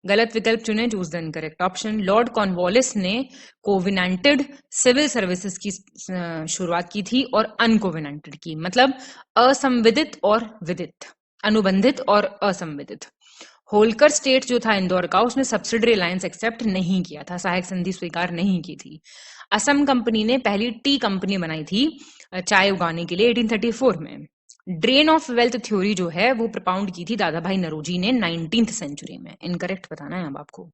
गलत विकल्प चुने, choose the incorrect option. Lord Cornwallis ने कोविनेंटेड सिविल सर्विसेज की शुरुआत की थी, और अनकोविनेंटेड की, मतलब असंविदित और विदित, अनुबंधित और असंविदित। होलकर स्टेट जो था इंदौर का, उसने सब्सिडरी अलायंस एक्सेप्ट नहीं किया था, सहायक संधि स्वीकार नहीं की थी। असम कंपनी ने पहली टी कंपनी बनाई थी चाय उगाने के लिए 1834 में। ड्रेन ऑफ वेल्थ थ्योरी जो है वो प्रपाउंड की थी दादा भाई नरोजी ने 19th सेंचुरी में। इनकरेक्ट बताना है अब आपको।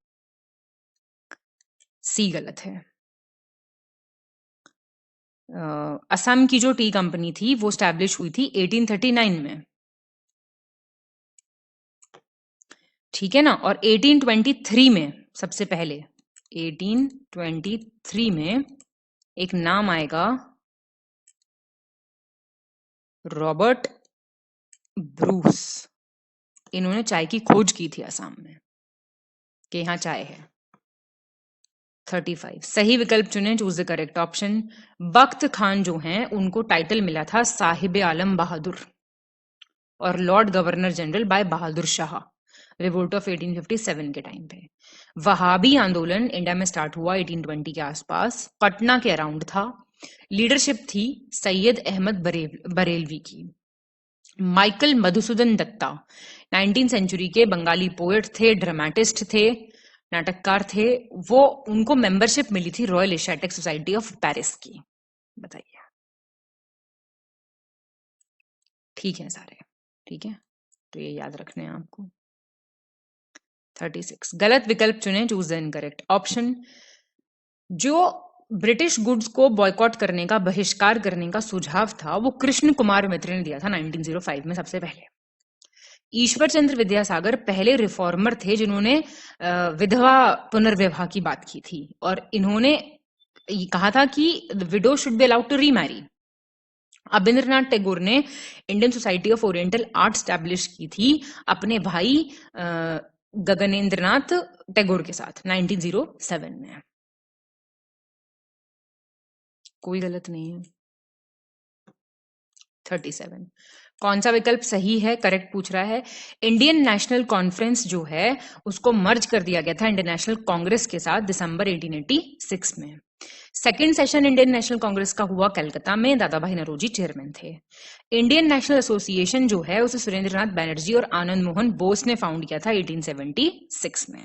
सी गलत है। असम की जो टी कंपनी थी वो स्टैब्लिश हुई थी 1839 में, ठीक है ना। और 1823 में, सबसे पहले 1823 में एक नाम आएगा, रॉबर्ट ब्रूस। इन्होंने चाय की खोज की थी असम में, कि यहां चाय है। 35 सही विकल्प चुने, चूज द करेक्ट ऑप्शन। बख्त खान जो हैं, उनको टाइटल मिला था साहिब आलम बहादुर, और lord governor general by Bahadur Shah, revolt of 1857 के टाइम पे। वहाबी आंदोलन इंडिया में स्टार्ट हुआ 1820 के आसपास, पटना के अराउंड था। लीडरशिप थी सैयद अहमद बरेलवी की। Michael Madhusudan Dutta 19th century के बंगाली पोएट थे, ड्रामेटिस्ट थे, नाटककार थे वो, उनको मेंबरशिप मिली थी royal Asiatic society of Paris की। बताइए। ठीक है सारे, ठीक है, तो ये याद रखने हैं आपको। 36 गलत विकल्प चुने, चूज द इनकरेक्ट ऑप्शन। जो ब्रिटिश गुड्स को बॉयकॉट करने का, बहिष्कार करने का सुझाव था वो कृष्ण कुमार मित्र ने दिया था 1905 में सबसे पहले। ईश्वर चंद्र विद्यासागर पहले रिफॉर्मर थे जिन्होंने विधवा पुनर्विवाह की बात की थी, और इन्होंने ये कहा था कि widow should be allowed to remarry. Abanindranath Tagore ने Indian society of oriental art establish की थी अपने भाई गगनेंद्रनाथ टैगोर के साथ 1907 में। कोई गलत नहीं है। 37 कौन सा विकल्प सही है, करेक्ट पूछ रहा है। इंडियन नेशनल कॉन्फ्रेंस जो है उसको मर्ज कर दिया गया था इंडियन नेशनल कांग्रेस के साथ दिसंबर 1886 में। Second session Indian national Congress का हुआ कलकत्ता में, दादा भाई नौरोजी चेयरमैन थे। इंडियन नेशनल एसोसिएशन जो है उसे सुरेंद्रनाथ बैनर्जी और आनंद मोहन बोस ने फाउंड किया था 1876 में।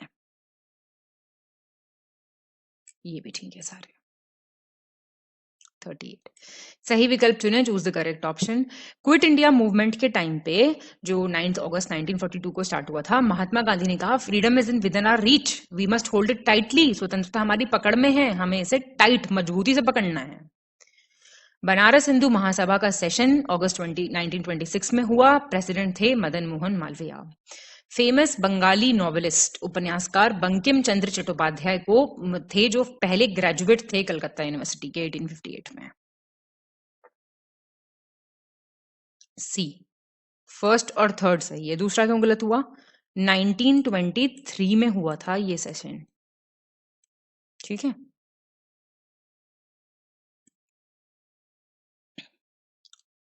ये भी ठीक है सारे। 38 सही विकल्प चुने, choose the correct option. Quit India movement के टाइम पे जो 9 अगस्त 1942 को स्टार्ट हुआ था, महात्मा गांधी ने कहा freedom is in with in our reach, we must hold it tightly. स्वतंत्रता हमारी पकड़ में है, हमें इसे टाइट, मजबूती से पकड़ना है। बनारस हिंदू महासभा का सेशन अगस्त 1926 में हुआ, प्रेसिडेंट थे मदन मोहन मालवीय। फेमस बंगाली नॉवेलिस्ट उपन्यासकार बंकिम चंद्र चट्टोपाध्याय को थे जो पहले ग्रेजुएट थे कलकत्ता यूनिवर्सिटी के 1858 में। सी फर्स्ट और थर्ड सही है, दूसरा क्यों गलत हुआ? 1923 में हुआ था ये सेशन, ठीक है।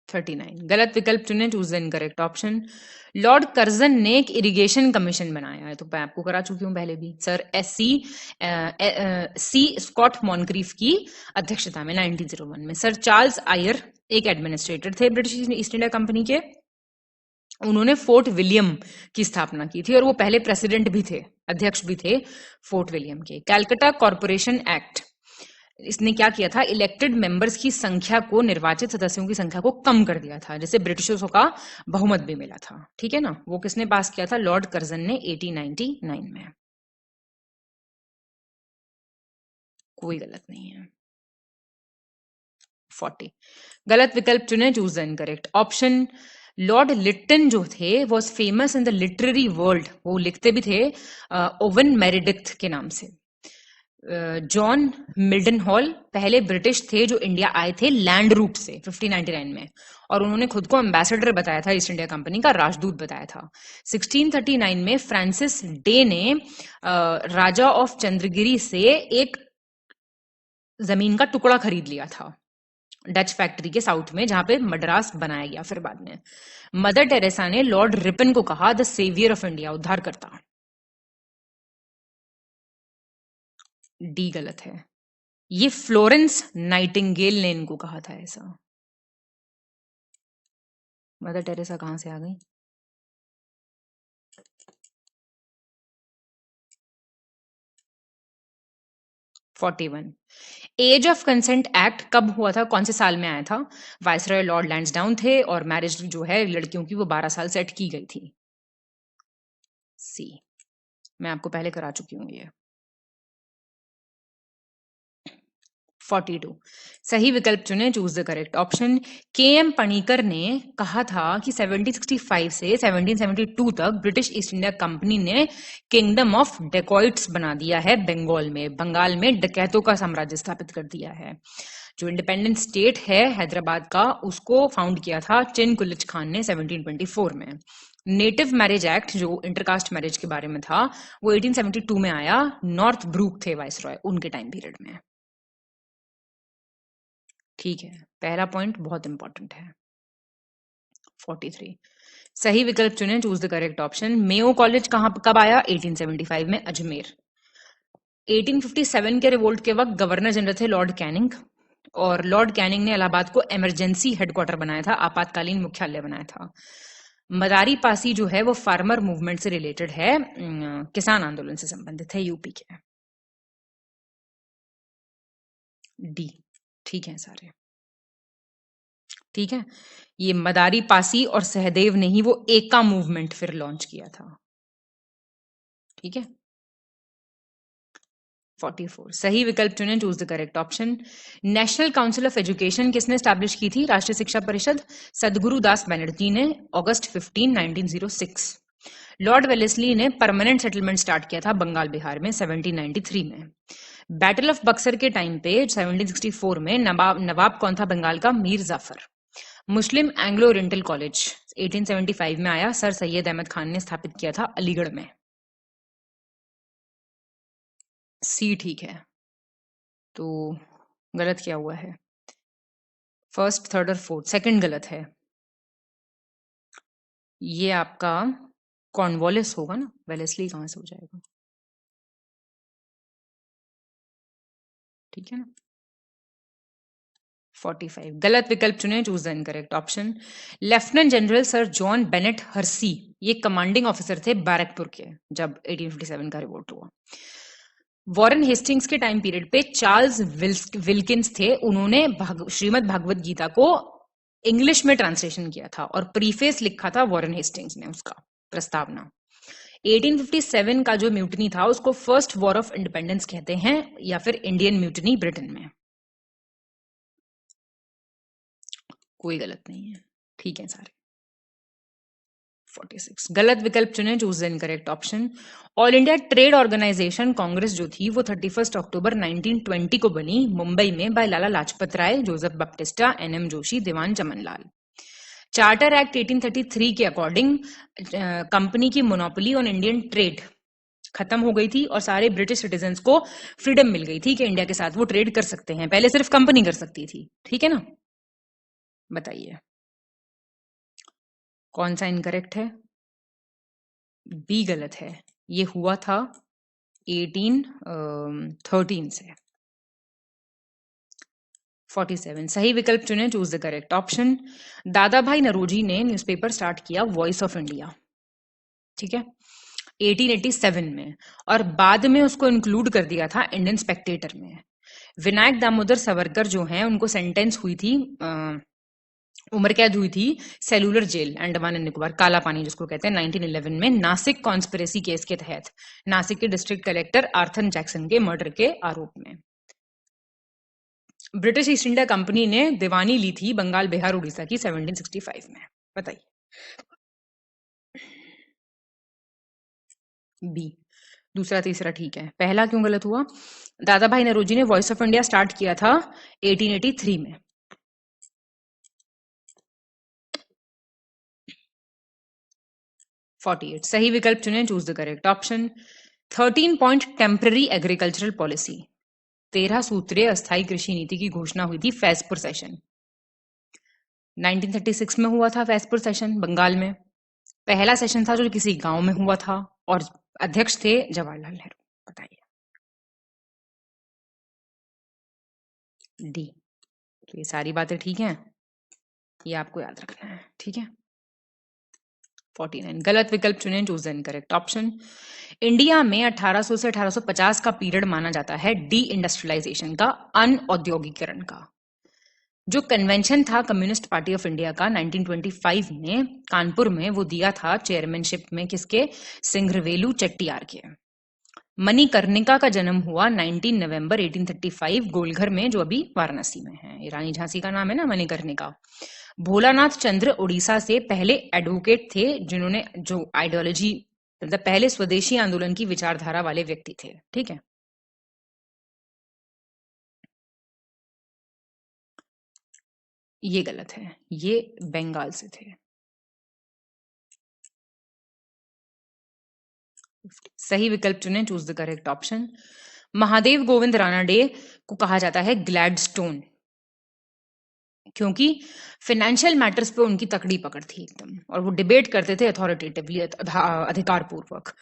39 गलत विकल्प चुने, choose the incorrect option. Lord Curzon ने एक इरिगेशन कमीशन बनाया है, तो मैं आपको करा चुकी हूं पहले भी सर। सी स्कॉट मॉनक्रीफ की अध्यक्षता में 1901 में। सर चार्ल्स आयर एक एडमिनिस्ट्रेटर थे ब्रिटिश ईस्ट इंडिया कंपनी के, उन्होंने फोर्ट विलियम की स्थापना की थी और वो पहले प्रेसिडेंट भी थे, अध्यक्ष भी थे फोर्ट विलियम के। कैलकाटा कॉर्पोरेशन एक्ट, इसने क्या किया था, इलेक्टेड मेंबर्स की संख्या को, निर्वाचित सदस्यों की संख्या को कम कर दिया था, जिससे ब्रिटिशर्स का बहुमत भी मिला था, ठीक है ना। वो किसने पास किया था? लॉर्ड कर्जन ने 1899 में। कोई गलत नहीं है। 40 गलत विकल्प चुने, choose the incorrect option. Lord Lytton जो थे was famous in the literary world, वो लिखते भी थे ओवन मेरिडिथ के नाम से। जॉन मिल्टन हॉल पहले ब्रिटिश थे जो इंडिया आए थे लैंड रूट से 1599 में, और उन्होंने खुद को एम्बेसडर बताया था, ईस्ट इंडिया कंपनी का राजदूत बताया था। 1639 में फ्रांसिस डे ने राजा ऑफ चंद्रगिरी से एक जमीन का टुकड़ा खरीद लिया था डच फैक्ट्री के साउथ में, जहां पे मद्रास बनाया गया फिर बाद में। मदर टेरेसा ने लॉर्ड रिपन को कहा द सेवियर ऑफ इंडिया, उद्धारकर्ता। डी गलत है, ये फ्लोरेंस नाइटिंगेल ने इनको कहा था ऐसा। मदर टेरेसा कहां से आ गई? एज ऑफ कंसेंट एक्ट कब हुआ था, कौन से साल में आया था? वायसरॉय लॉर्ड लैंसडाउन थे और मैरिज जो है लड़कियों की वो 12 साल सेट की गई थी। सी मैं आपको पहले करा चुकी हूं ये। 42 सही विकल्प चुने, चूज द करेक्ट ऑप्शन। के एम पणिकर ने कहा था कि 1765 से 1772 तक ब्रिटिश ईस्ट इंडिया कंपनी ने किंगडम ऑफ डेकॉइट्स बना दिया है बंगाल में, बंगाल में डकैतों का साम्राज्य स्थापित कर दिया है। जो इंडिपेंडेंट स्टेट है हैदराबाद का, उसको फाउंड किया था चिन कुलिच खान ने 1724 में। नेटिव मैरिज एक्ट जो इंटरकास्ट मैरिज के बारे में था वो 1872 में आया, नॉर्थ ब्रूक थे वाइसरॉय उनके टाइम पीरियड में, ठीक है। पहला पॉइंट बहुत इंपॉर्टेंट है। 43 सही विकल्प चुने, choose the correct option. Mayo college कब आया? 1875 में अजमेर। 1857 के रिवोल्ट के वक्त गवर्नर जनरल थे लॉर्ड कैनिंग, और लॉर्ड कैनिंग ने इलाहाबाद को इमरजेंसी हेडक्वार्टर बनाया था, आपातकालीन मुख्यालय बनाया था। मदारी पासी जो है वो फार्मर मूवमेंट से रिलेटेड है, किसान आंदोलन से संबंधित है यूपी के। डी ठीक है सारे, ठीक है। ये मदारी पासी और सहदेव ने ही वो एका मूवमेंट फिर लॉन्च किया था, ठीक है। 44 सही विकल्प चुने, choose the correct option. National council of education किसने स्टैब्लिश की थी? राष्ट्रीय शिक्षा परिषद, सदगुरु दास बनर्जी ने, अगस्त 15 1906। लॉर्ड वेलेस्ली ने परमानेंट सेटलमेंट स्टार्ट किया था बंगाल बिहार में 1793 में। बैटल ऑफ बक्सर के टाइम पे 1764 में नवाब कौन था बंगाल का? मीर जाफर। मुस्लिम एंग्लो ओरिएंटल कॉलेज 1875 में आया, सर सैयद अहमद खान ने स्थापित किया था अलीगढ़ में। सी ठीक है, तो गलत क्या हुआ है? फर्स्ट, थर्ड और फोर्थ, सेकंड गलत है। ये आपका कॉर्नवालिस होगा ना, वेलेस्ली कहां से हो जाएगा? ठीक है ना। 45 गलत विकल्प चुने, choose the incorrect option. Lieutenant general sir John Bennett Hershey, ये कमांडिंग ऑफिसर थे बैरकपुर के जब 1857 का रिवोल्ट हुआ। वॉरेन हेस्टिंग्स के टाइम पीरियड पे चार्ल्स विल्किंस थे, उन्होंने श्रीमद् भागवत गीता को इंग्लिश में ट्रांसलेशन किया था और प्रीफेस लिखा था वॉरेन हेस्टिंग्स ने, उसका प्रस्तावना। 1857 का जो म्यूटनी था उसको फर्स्ट वॉर ऑफ इंडिपेंडेंस कहते हैं, या फिर इंडियन म्यूटनी ब्रिटेन में। कोई गलत नहीं है, ठीक है सारे। 46 गलत विकल्प चुने, choose the incorrect option. All India Trade Organisation Congress जो थी वो 31 अक्टूबर 1920 को बनी मुंबई में bye Lala Lajpat Rai, Joseph बप्टिस्टा, NM Joshi, दीवान चमनलाल। चार्टर एक्ट 1833 के अकॉर्डिंग कंपनी की मोनोपोली ऑन इंडियन ट्रेड खत्म हो गई थी और सारे ब्रिटिश सिटीजन्स को फ्रीडम मिल गई थी कि इंडिया के साथ वो ट्रेड कर सकते हैं। पहले सिर्फ कंपनी कर सकती थी, ठीक है ना। बताइए कौन सा इनकरेक्ट है? बी गलत है, ये हुआ था 1813 से। 47 सही विकल्प चुने, चूज द करेक्ट ऑप्शन। दादा भाई नरोजी ने न्यूज़पेपर स्टार्ट किया वॉइस ऑफ इंडिया, ठीक है, 1887 में, और बाद में उसको इंक्लूड कर दिया था इंडियन स्पेक्टेटर में। विनायक दामोदर सावरकर जो हैं उनको सेंटेंस हुई थी, उम्र कैद हुई थी cellular jail Andaman and Nicobar, काला पानी जिसको कहते हैं, 1911 में नासिक कॉन्स्पिरेसी केस के तहत, नासिक के डिस्ट्रिक्ट कलेक्टर आर्थर जैक्सन के मर्डर के आरोप में। ब्रिटिश ईस्ट इंडिया कंपनी ने दीवानी ली थी बंगाल बिहार उड़ीसा की 1765 में। बताइए। बी दूसरा तीसरा ठीक है, पहला क्यों गलत हुआ? दादा भाई नरोजी ने वॉइस ऑफ इंडिया स्टार्ट किया था 1883 में। 48 सही विकल्प चुने, choose the correct option. 13 point temporary agricultural policy, 13 सूत्रीय अस्थायी कृषि नीति की घोषणा हुई थी फैजपुर सेशन, 1936 में हुआ था फैजपुर सेशन बंगाल में। पहला सेशन था जो किसी गांव में हुआ था और अध्यक्ष थे जवाहरलाल नेहरू। बताइए। डी तो ये सारी बातें ठीक हैं, ये आपको याद रखना है, ठीक है। 49 गलत विकल्प चुने, choose the incorrect option. India में 1800 से 1850 का पीरियड माना जाता है डी इंडस्ट्रियलाइजेशन का, अनऔद्योगिकरण का। जो कन्वेंशन था कम्युनिस्ट पार्टी ऑफ इंडिया का 1925 में कानपुर में, वो दिया था चेयरमैनशिप में किसके? सिंघरवेलू चेट्टियार के। मणिकर्णिका का जन्म हुआ 19 नवंबर 1835 गोलघर में, जो अभी वाराणसी में है। रानी झांसी का नाम है ना मणिकर्णिका। भोलानाथ चंद्र उड़ीसा से पहले एडवोकेट थे जिन्होंने जो आइडियोलॉजी, मतलब पहले स्वदेशी आंदोलन की विचारधारा वाले व्यक्ति थे, ठीक है। ये गलत है, ये बंगाल से थे। सही विकल्प चुने, choose the correct option. Mahadev Govind Ranade को कहा जाता है ग्लैडस्टोन, क्योंकि फाइनेंशियल मैटर्स पे उनकी तकड़ी पकड़ थी एकदम, और वो डिबेट करते थे अथॉरिटेटिवली, अधिकार पूर्वक।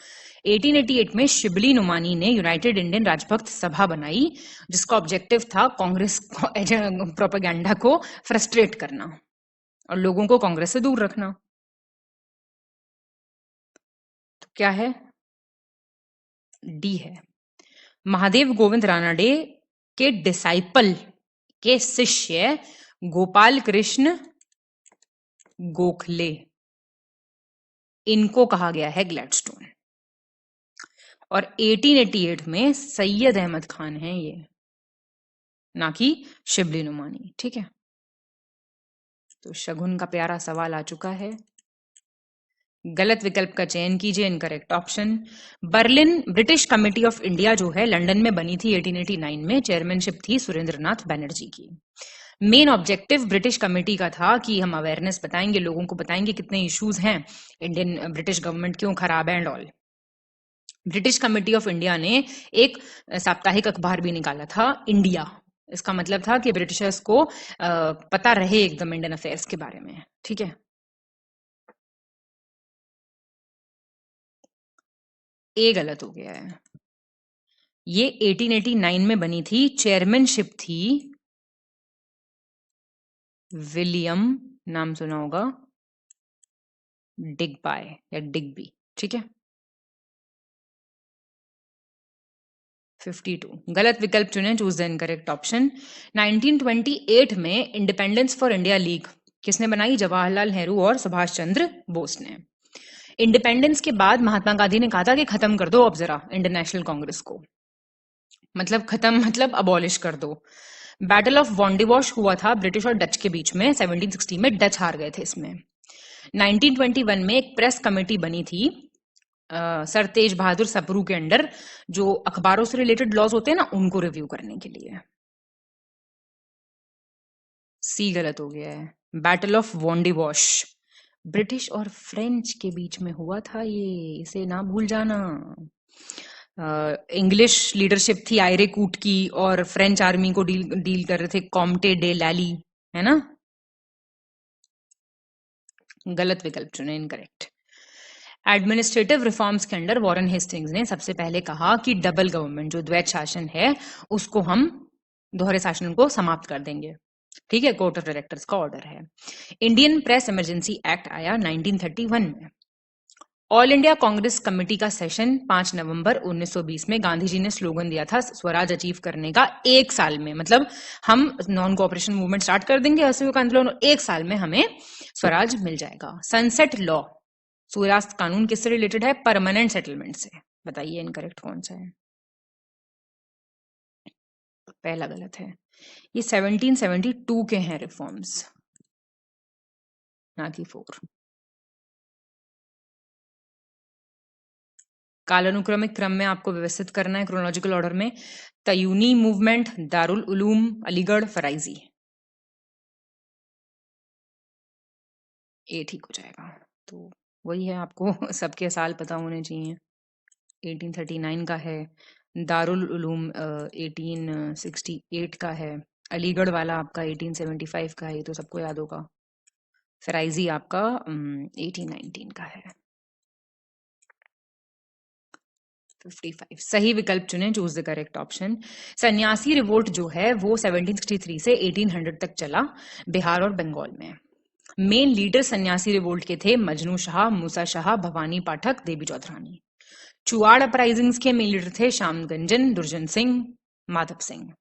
1888 में शिबली नुमानी ने यूनाइटेड इंडियन राजभक्त सभा बनाई, जिसका ऑब्जेक्टिव था कांग्रेस प्रोपेगेंडा को फ्रस्ट्रेट करना और लोगों को कांग्रेस से दूर रखना। क्या है? डी है। महादेव गोविंद रानडे के डिसाइपल के शिष्य गोपाल कृष्ण गोखले, इनको कहा गया है ग्लैडस्टोन। और 1888 में सैयद अहमद खान है ये, ना कि शिबली नुमानी। ठीक है, तो शगुन का प्यारा सवाल आ चुका है। गलत विकल्प का चयन कीजिए, incorrect option. Berlin British committee of India जो है लंदन में बनी थी 1889 में, चेयरमैनशिप थी सुरेंद्रनाथ बनर्जी की। मेन ऑब्जेक्टिव ब्रिटिश कमेटी का था कि हम अवेयरनेस बताएंगे, लोगों को बताएंगे कितने इश्यूज हैं, इंडियन ब्रिटिश गवर्नमेंट क्यों खराब है and all. British committee of India ने एक साप्ताहिक अखबार भी निकाला था, इंडिया। इसका मतलब था कि ब्रिटिशर्स को पता रहे एकदम इंडियन अफेयर्स के बारे में। ठीक है, ए गलत हो गया है। ये 1889 में बनी थी, चेयरमैनशिप थी विलियम, नाम सुना होगा, डिग्बाय या डिग्बी। ठीक है, 52 गलत विकल्प चुने, चूज द इनकरेक्ट ऑप्शन। 1928 में इंडिपेंडेंस फॉर इंडिया लीग किसने बनाई? जवाहरलाल नेहरू और सुभाष चंद्र बोस ने। इंडिपेंडेंस के बाद महात्मा गांधी ने कहा था कि खत्म कर दो अब जरा इंडियन नेशनल कांग्रेस को, मतलब खत्म मतलब अबॉलिश कर दो। बैटल ऑफ वॉन्डिवॉश हुआ था ब्रिटिश और डच के बीच में 1760 में, डच हार गए थे इसमें। 1921 में एक प्रेस कमेटी बनी थी सर तेज बहादुर सप्रू के अंडर, जो अखबारों से रिलेटेड लॉज होते हैं ना, उनको रिव्यू करने के लिए। सी गलत हो गया है। बैटल ऑफ वॉन्डिवॉश ब्रिटिश और फ्रेंच के बीच में हुआ था ये, इसे ना भूल जाना। इंग्लिश लीडरशिप थी आयरे कूट की और फ्रेंच आर्मी को डील कर रहे थे कॉम्टे डे लैली, है ना। गलत विकल्प चुने, इनकरेक्ट। एडमिनिस्ट्रेटिव रिफॉर्म्स के अंडर वॉरेन हेस्टिंग्स ने सबसे पहले कहा कि डबल गवर्नमेंट जो द्वैत शासन है उसको हम, दोहरे शासन को समाप्त कर देंगे। ठीक है, कोर्ट ऑफ डायरेक्टर्स का ऑर्डर है। इंडियन प्रेस इमरजेंसी एक्ट आया 1931 में। ऑल इंडिया कांग्रेस कमेटी का सेशन 5 नवंबर 1920 में, गांधी जी ने स्लोगन दिया था स्वराज अचीव करने का 1 साल में, मतलब हम नॉन कोऑपरेशन मूवमेंट स्टार्ट कर देंगे, असहयोग आंदोलन, और 1 साल में हमें स्वराज मिल जाएगा। सनसेट लॉ, सूर्यास्त कानून, किससे रिलेटेड है? परमानेंट सेटलमेंट से। बताइए इनकरेक्ट कौन सा है? पहला गलत है। ये 1772 के हैं रिफॉर्म्स, ना कि 4। कालानुक्रमिक क्रम में आपको व्यवस्थित करना है, क्रोनोलॉजिकल ऑर्डर में। तयूनी मूवमेंट, दारुल उलूम अलीगढ़, फराइजी। ए ठीक हो जाएगा। तो वही है, आपको सबके साल पता होने चाहिए। 1839 का है, दारुल उलूम 1868 का है, अलीगढ़ वाला आपका 1875 का है, ये तो सबको याद होगा। फराइजी आपका 1819 का है। 55 सही विकल्प चुने, चूज द करेक्ट ऑप्शन। सन्यासी रिवोल्ट जो है वो 1763 से 1800 तक चला बिहार और बंगाल में। मेन लीडर सन्यासी रिवोल्ट के थे मजनू शाह, मूसा शाह, भवानी पाठक, देवी चौधरानी। चुआड़ अपराइजिंग्स के मेन लीडर थे श्यामगंजन, दुर्जन सिंह, माधव सिंह।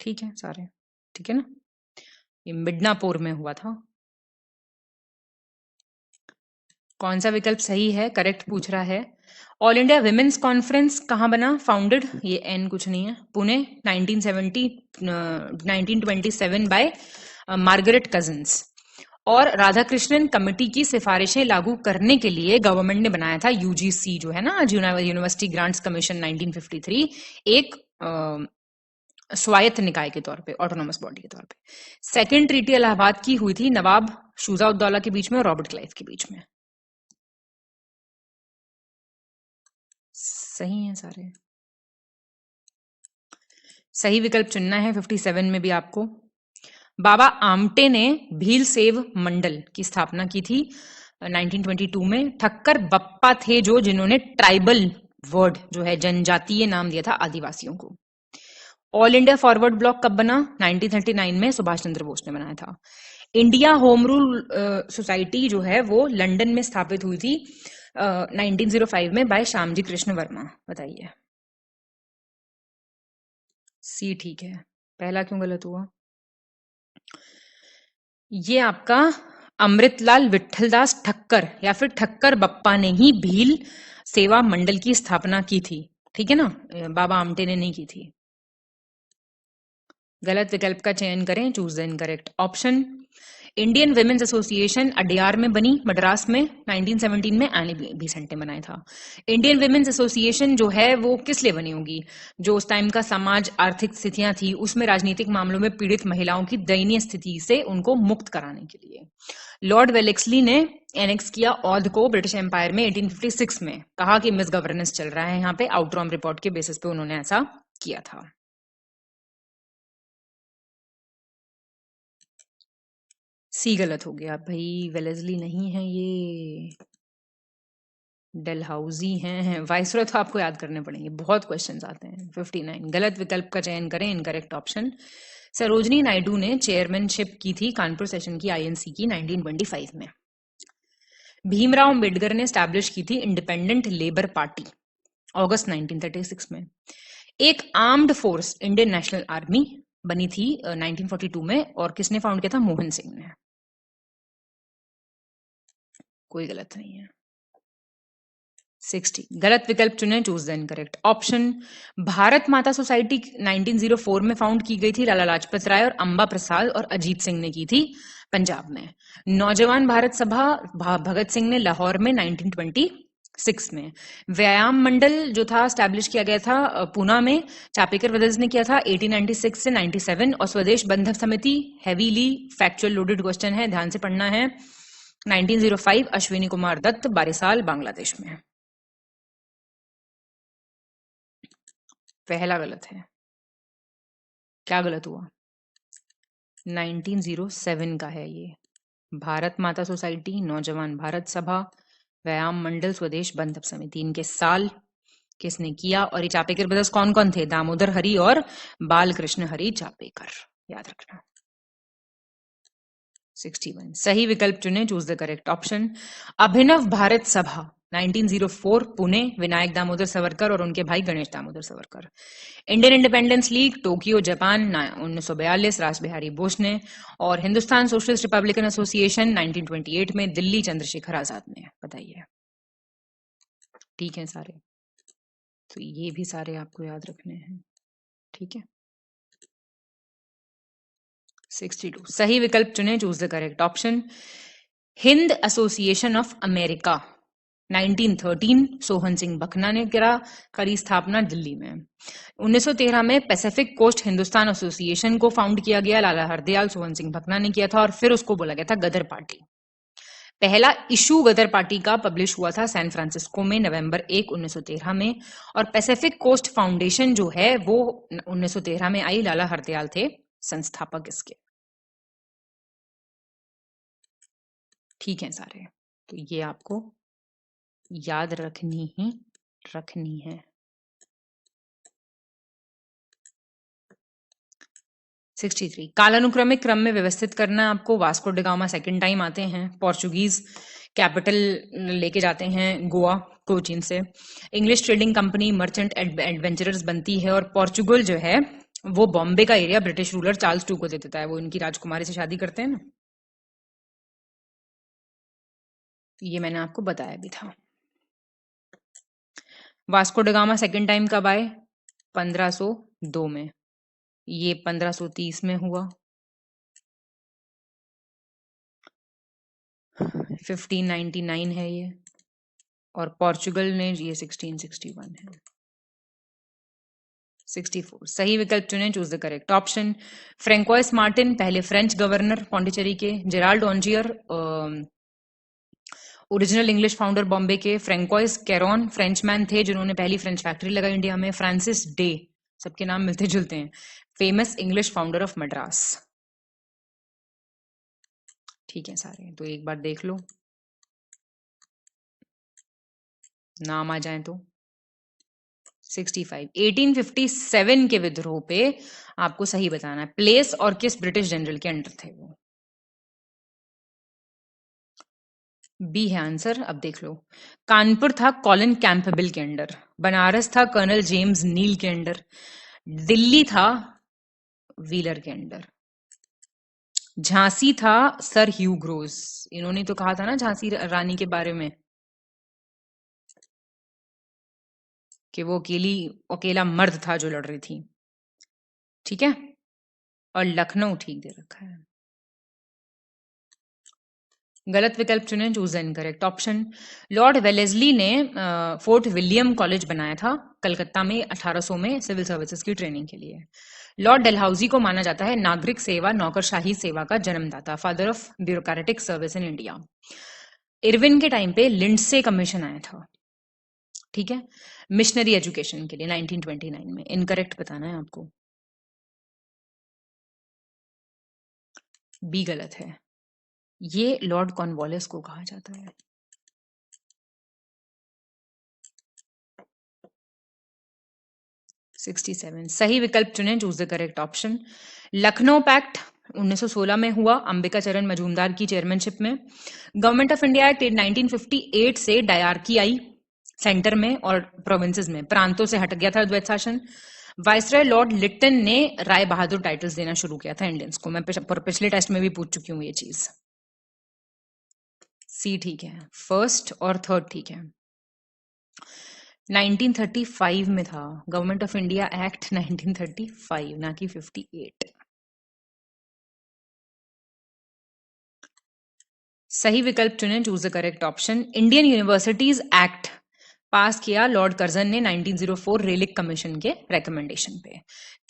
ठीक है सारे, ठीक है ना। ये मिडनापुर में हुआ था। कौन सा विकल्प सही है? करेक्ट पूछ रहा है। ऑल इंडिया विमेन्स कॉन्फ्रेंस कहाँ बना, फाउंडेड, ये एन कुछ नहीं है, पुणे 1927 बाय मार्गरेट कजिन्स। और राधाकृष्णन कमेटी की सिफारिशें लागू करने के लिए गवर्नमेंट ने बनाया था यूजीसी जो है ना, यूनिवर्सिटी ग्रांट्स कमीशन 1953, एक स्वायत्त निकाय के तौर पे, ऑटोनोमस बॉडी के तौर पे। सेकेंड ट्रीटी इलाहाबाद की हुई थी नवाब शुजा उद्दौला के बीच में और रॉबर्ट क्लाइव के बीच में। सही है सारे। सही विकल्प चुनना है 57 में भी आपको। बाबा आमटे ने भील सेव मंडल की स्थापना की थी 1922 में। ठक्कर बप्पा थे जो, जिन्होंने ट्राइबल वर्ड जो है, जनजातीय नाम दिया था आदिवासियों को। ऑल इंडिया फॉरवर्ड ब्लॉक कब बना? 1939 में, सुभाष चंद्र बोस ने बनाया था। इंडिया होम रूल सोसाइटी जो है वो लंदन में स्थापित हुई थी 1905 में बाय श्यामजी कृष्ण वर्मा। बताइए। सी ठीक है। पहला क्यों गलत हुआ? ये आपका अमृतलाल विठलदास ठक्कर या फिर ठक्कर बप्पा ने ही भील सेवा मंडल की स्थापना की थी, ठीक है ना, बाबा आमटे ने नहीं की थी। गलत विकल्प का चयन करें, choose the incorrect option. Indian women's association Adyar में बनी मद्रास में 1917 में, एनी बेसेंट ने बनाया था। इंडियन विमेन्स एसोसिएशन जो है वो किस लिए बनी होगी? जो उस टाइम का समाज आर्थिक स्थितियां थी उसमें राजनीतिक मामलों में पीड़ित महिलाओं की दयनीय स्थिति से उनको मुक्त कराने के लिए। लॉर्ड वेलेक्सली ने एनेक्स किया औध को ब्रिटिश एम्पायर में 1856 में। कहा कि मिस गवर्नेंस चल रहा है यहाँ पे, आउटरॉम रिपोर्ट के बेसिस पे उन्होंने ऐसा किया था। सी गलत हो गया भाई, वेलेस्ली नहीं है ये, डेलहाउजी हैं। वाइसरॉय तो आपको याद करने पड़ेंगे, बहुत क्वेश्चंस आते हैं। 59 गलत विकल्प का चयन करें, इनकरेक्ट ऑप्शन। सरोजनी नायडू ने चेयरमैनशिप की थी कानपुर सेशन की आईएनसी की 1925 में। भीमराव अंबेडकर ने स्टैब्लिश की थी इंडिपेंडेंट लेबर पार्टी अगस्त 1936 में। एक armed force Indian national army बनी थी 1942 में, और किसने फाउंड किया था? मोहन सिंह ने। कोई गलत नहीं है। 60 गलत विकल्प चुने, choose the incorrect option. Bharat माता सोसाइटी 1904 में फाउंड की गई थी, लाला लाजपत राय और अंबा प्रसाद और अजीत सिंह ने की थी पंजाब में। नौजवान भारत सभा भगत सिंह ने लाहौर में 1926 में। व्यायाम मंडल जो था स्टैब्लिश किया गया था पूना में, चापेकर ब्रदर्स ने किया था 1896 से 97। और स्वदेश बंधक समिति, हैवीली फैक्चुअल लोडेड क्वेश्चन है, ध्यान से पढ़ना है, 1905 अश्विनी कुमार दत्त, बारिसाल, बांग्लादेश में। पहला गलत है। क्या गलत हुआ? 1907 का है ये। भारत माता सोसाइटी, नौजवान भारत सभा, व्यायाम मंडल, स्वदेश बंधक समिति, इनके साल किसने किया? और ये चापेकर ब्रदर्स कौन कौन थे? दामोदर हरि और बालकृष्ण हरि चापेकर, याद रखना। 61 सही विकल्प चुने, चूज द करेक्ट ऑप्शन। अभिनव भारत सभा 1904 पुणे, विनायक दामोदर सावरकर और उनके भाई Ganesh Damodar Savarkar. Indian independence league Tokyo Japan 1942, रास बिहारी बोस ने। और हिंदुस्तान सोशलिस्ट रिपब्लिकन एसोसिएशन 1928 में, दिल्ली चंद्रशेखर आजाद ने। बताइए। ठीक है सारे, तो ये भी सारे आपको याद रखने हैं, ठीक है। 62 सही विकल्प चुने, choose the correct option. Hind association of America 1913 Sohan Singh Bakhna ने करी स्थापना दिल्ली में। 1913 में पैसिफिक कोस्ट हिंदुस्तान एसोसिएशन को फाउंड किया गया, लाला हरदयाल सोहन सिंह बखना ने किया था, और फिर उसको बोला गया था गदर पार्टी। पहला इशू गदर पार्टी का पब्लिश हुआ था सैन फ्रांसिस्को में नवंबर 1 1913 में। और पैसिफिक कोस्ट फाउंडेशन जो है वो 1913 में आई, लाला हरदयाल थे संस्थापक इसके। ठीक है सारे, तो ये आपको याद रखनी है। 63 कालानुक्रमिक क्रम में व्यवस्थित करना आपको। Vasco da Gama second time आते हैं, पोर्चुगीज कैपिटल लेके जाते हैं गोवा कोचीन से। English trading company merchant adventurers बनती है, और पोर्चुगल जो है वो बॉम्बे का area British ruler Charles to को दे देता है, वो इनकी राजकुमारी से शादी करते हैं ना, ये मैंने आपको बताया भी था। Vasco da Gama second time कब आए? 1502 में, ये 1530 में हुआ। 1599 है ये, और पोर्चुगल ने ये 1661 है। 64 सही विकल्प चुने, choose the correct option. Francois Martin पहले फ्रेंच गवर्नर पौंडीचेरी के। Gerald Aungier original English founder Bombay के। फ्रेंकोइस कैरॉन फ्रेंचमैन थे जिन्होंने पहली फ्रेंच फैक्ट्री लगाई इंडिया में। फ्रांसिस डे, सबके नाम मिलते जुलते हैं, famous English founder of Madras. ठीक है सारे, तो एक बार देख लो, नाम आ जाए तो। 65 1857 के विद्रोह पे आपको सही बताना है, प्लेस और किस ब्रिटिश जनरल के अंडर थे वो। बी है आंसर। अब देख लो, कानपुर था कॉलिन कैंपबेल के अंडर, बनारस था कर्नल जेम्स नील के अंडर, दिल्ली था व्हीलर के अंडर, झांसी था सर ह्यू ग्रोज। इन्होंने तो कहा था ना झांसी रानी के बारे में कि वो अकेला मर्द था जो लड़ रही थी। ठीक है, और लखनऊ ठीक दे रखा है। गलत विकल्प चुने, choose the incorrect option. Lord Wellesley ने फोर्ट विलियम कॉलेज बनाया था कलकत्ता में 1800 में सिविल सर्विसेज की ट्रेनिंग के लिए। लॉर्ड डलहौजी को माना जाता है नागरिक सेवा नौकरशाही सेवा का जन्मदाता, father of bureaucratic service in India. Irwin के टाइम पे लिंडसे कमीशन आया था, ठीक है, मिशनरी एजुकेशन के लिए 1929 में। इनकरेक्ट बताना है आपको। बी गलत है, ये लॉर्ड कॉर्नवालिस को कहा जाता है। सही विकल्प चुने, choose the correct option. Lucknow pact 1916 में हुआ अंबिका चरण मजूमदार की चेयरमैनशिप में। गवर्नमेंट ऑफ इंडिया एक्ट 1958 से डायरकी आई सेंटर में और प्रोविंसेस में, प्रांतों से हट गया था द्वैत शासन। वाइसरॉय लॉर्ड लिटन ने राय बहादुर टाइटल्स देना शुरू किया था इंडियंस को। मैं पिछले टेस्ट में भी पूछ चुकी हूँ ये चीज। सी ठीक है, फर्स्ट और थर्ड ठीक है। 1935 में था गवर्नमेंट ऑफ इंडिया एक्ट 1935, ना कि 58। सही विकल्प चुने, choose the correct option. Indian universities act पास किया लॉर्ड कर्जन ने 1904 रेलिक कमीशन के रेकमेंडेशन पे।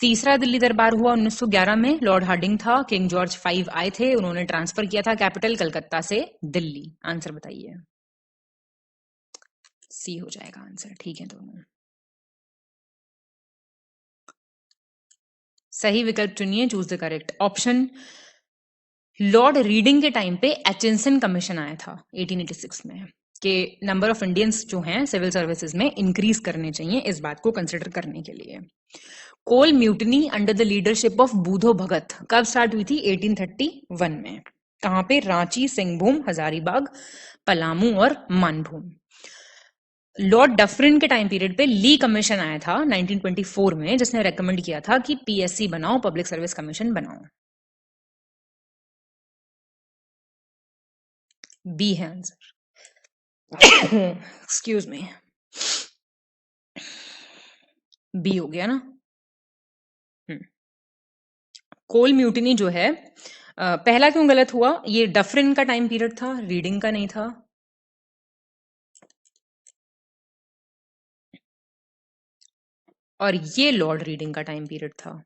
तीसरा दिल्ली दरबार हुआ 1911 में, लॉर्ड हार्डिंग था, किंग जॉर्ज 5 आए थे, उन्होंने ट्रांसफर किया था कैपिटल कलकत्ता से दिल्ली। आंसर बताइए। सी हो जाएगा आंसर, ठीक है दोनों। सही विकल्प चुनिए, choose the correct option. Lord reading के टाइम पे एचिंसन कमीशन आया था 1886 में कि नंबर ऑफ इंडियंस जो हैं सिविल सर्विसेज में इंक्रीज करने चाहिए, इस बात को कंसिडर करने के लिए। Kol mutiny under the leadership of Budhu Bhagat कब स्टार्ट हुई थी? 1831 में। कहां पे? रांची, सिंहभूम, हजारीबाग, पलामू और मानभूम। लॉर्ड डफरिन के टाइम पीरियड पे ली कमीशन आया था 1924 में, जिसने रेकमेंड किया था कि पीएससी बनाओ, पब्लिक सर्विस कमीशन बनाओ। बी है आंसर। एक्सक्यूज मी, बी हो गया ना। कोल म्यूटिनी जो है, पहला क्यों गलत हुआ? ये डफरिन का टाइम पीरियड था, रीडिंग का नहीं था। और ये लॉर्ड रीडिंग का टाइम पीरियड था।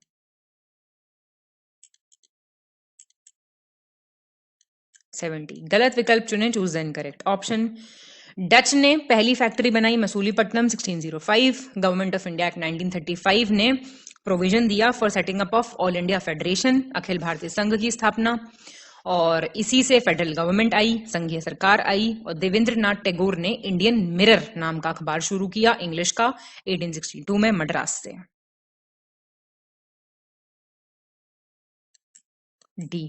गलत विकल्प चुने, choose the incorrect option. Dutch ने पहली फैक्ट्री बनाई Masulipatnam 1605। Government of India act 1935 ने प्रोविजन दिया for setting up of all India federation, अखिल भारतीय संघ की स्थापना, और इसी से फेडरल गवर्नमेंट आई, संघीय सरकार आई। और देवेंद्र नाथ टैगोर ने इंडियन मिरर नाम का अखबार शुरू किया इंग्लिश का 1862 में मद्रास से। डी,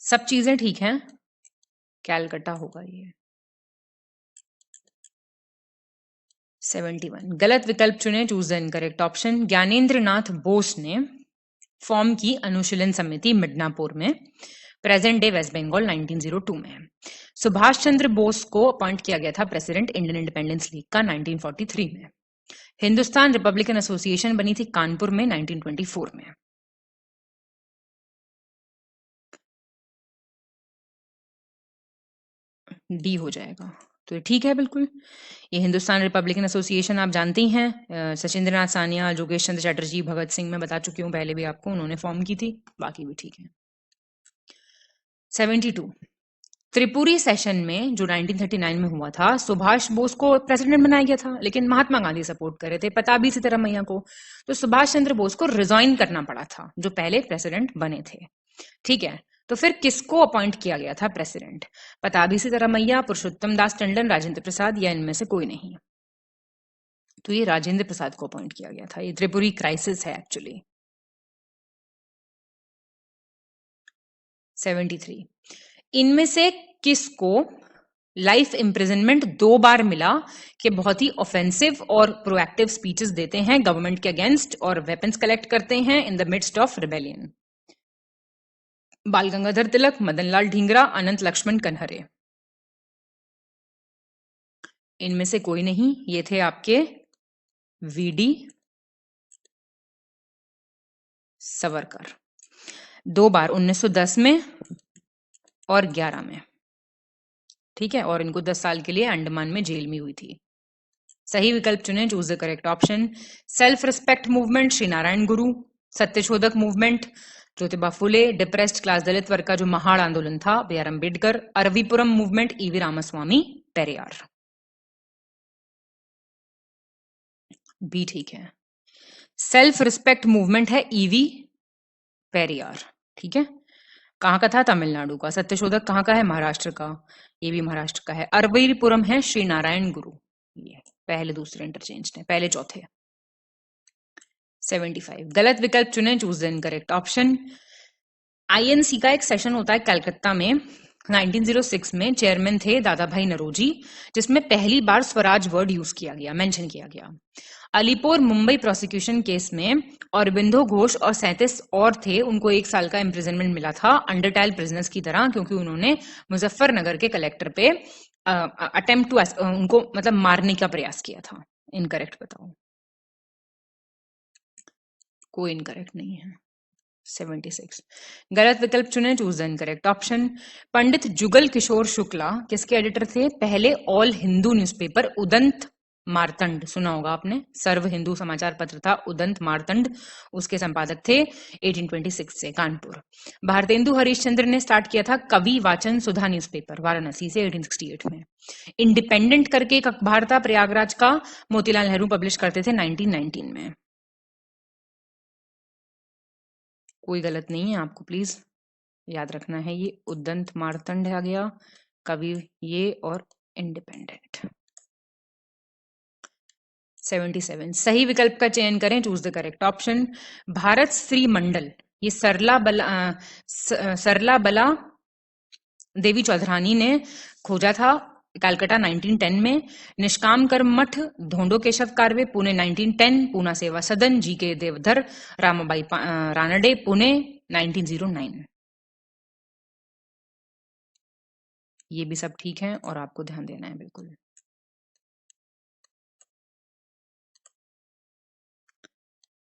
सब चीजें ठीक हैं, कैलकटा होगा ये। 71 गलत विकल्प चुने, choose the incorrect option. Gyanendra Nath Bose ने फॉर्म की अनुशीलन समिति मिडनापुर में, प्रेजेंट डे वेस्ट बंगाल 1902 में। सुभाष चंद्र बोस को अपॉइंट किया गया था प्रेसिडेंट इंडियन इंडिपेंडेंस लीग का 1943 में। हिंदुस्तान रिपब्लिकन एसोसिएशन बनी थी कानपुर में 1924 में। डी हो जाएगा, तो ठीक है बिल्कुल। ये हिंदुस्तान रिपब्लिकन एसोसिएशन आप जानते ही हैं, सचिंद्र नाथ सानिया, जोगेश चंद्र चैटर्जी, भगत सिंह, मैं बता चुकी हूँ पहले भी आपको, उन्होंने फॉर्म की थी, बाकी भी ठीक है। 72 त्रिपुरी सेशन में जो 1939 में हुआ था, सुभाष बोस को प्रेसिडेंट बनाया गया था, लेकिन महात्मा गांधी सपोर्ट कर रहे थे पताबी सीतारामैया को, तो सुभाष चंद्र बोस को रिजाइन करना पड़ा था, जो पहले प्रेसिडेंट बने थे। ठीक है, तो फिर किसको अपॉइंट किया गया था प्रेसिडेंट? पताबी सीतारामैया, पुरुषोत्तम दास टंडन, राजेंद्र प्रसाद, या इनमें से कोई नहीं? तो ये राजेंद्र प्रसाद को अपॉइंट किया गया था। ये त्रिपुरी क्राइसिस है एक्चुअली। 73 इनमें से किसको लाइफ इम्प्रिजनमेंट 2 बार मिला कि बहुत ही ऑफेंसिव और प्रोएक्टिव स्पीचेस देते हैं गवर्नमेंट के अगेंस्ट और वेपन्स कलेक्ट करते हैं in the midst of rebellion. बाल गंगाधर तिलक, मदन लाल ढींगरा, अनंत लक्ष्मण कन्हरे। इनमें से कोई नहीं, ये थे आपके वीडी सावरकर। 2 बार 1910 में और 11 में, ठीक है, और इनको 10 साल के लिए अंडमान में जेल में हुई थी। सही विकल्प चुने, choose the correct option. Self respect movement Shri Narayana Guru, Satyashodhak movement Jyotiba Phule, depressed class दलित वर्ग का जो महाड़ आंदोलन था B R Ambedkar, Aruvippuram movement E V Ramasamy Periyar. B ठीक है। सेल्फ रिस्पेक्ट मूवमेंट है ईवी पेरियार, ठीक है। कहाँ का था? तमिलनाडु का। सत्यशोधक कहाँ का है? महाराष्ट्र का। ये भी महाराष्ट्र का है। अरविपुरम है श्री नारायण गुरु। ये पहले दूसरे इंटरचेंज है, पहले चौथे। 75 गलत विकल्प चुने, choose the incorrect option. INC का एक सेशन होता है कलकत्ता में 1906 में, चेयरमैन थे दादा भाई नरोजी, जिसमें पहली बार स्वराज वर्ड यूज किया गया, मेंशन किया गया। अलीपुर मुंबई प्रोसिक्यूशन केस में अरबिंदो घोष और 37 और थे, उनको 1 साल का इम्प्रिजनमेंट मिला था अंडर ट्रायल प्रिजनर्स की तरह, क्योंकि उन्होंने मुजफ्फरनगर के कलेक्टर पे अटेम्प्ट टू उनको मतलब मारने का प्रयास किया था। इनकरेक्ट बताओ। कोई इनकरेक्ट नहीं है। 76 गलत विकल्प चुने, चूज द इनकरेक्ट ऑप्शन। पंडित जुगल किशोर शुक्ला किसके एडिटर थे? पहले ऑल हिंदू न्यूज़पेपर उदंत मार्तंड, सुना होगा आपने, सर्व हिंदू समाचार पत्र था उदंत मार्तंड, उसके संपादक थे 1826 से, कानपुर। भारतेंदु हरिश्चंद्र ने स्टार्ट किया था कवि वाचन सुधा न्यूज़पेपर वाराणसी से 1868 में। इंडिपेंडेंट करके एक अखबार था प्रयागराज का, मोतीलाल नेहरू पब्लिश करते थे 1919 में। कोई गलत नहीं है, आपको प्लीज याद रखना है, ये उदंत मार्तंड आ गया, कवि ये, और इंडिपेंडेंट। 77 सही विकल्प का चयन करें, choose the correct option. Bharat Shri Mandal, ये सरला बला देवी चौधरानी ने खोजा था कलकत्ता 1910 में। निष्काम कर्म मठ धोंडो केशव कार्वे पुणे 1910, पूना सेवा सदन जी के देवधर रामाबाई रानडे पुणे 1909। ये भी सब ठीक है और आपको ध्यान देना है बिल्कुल।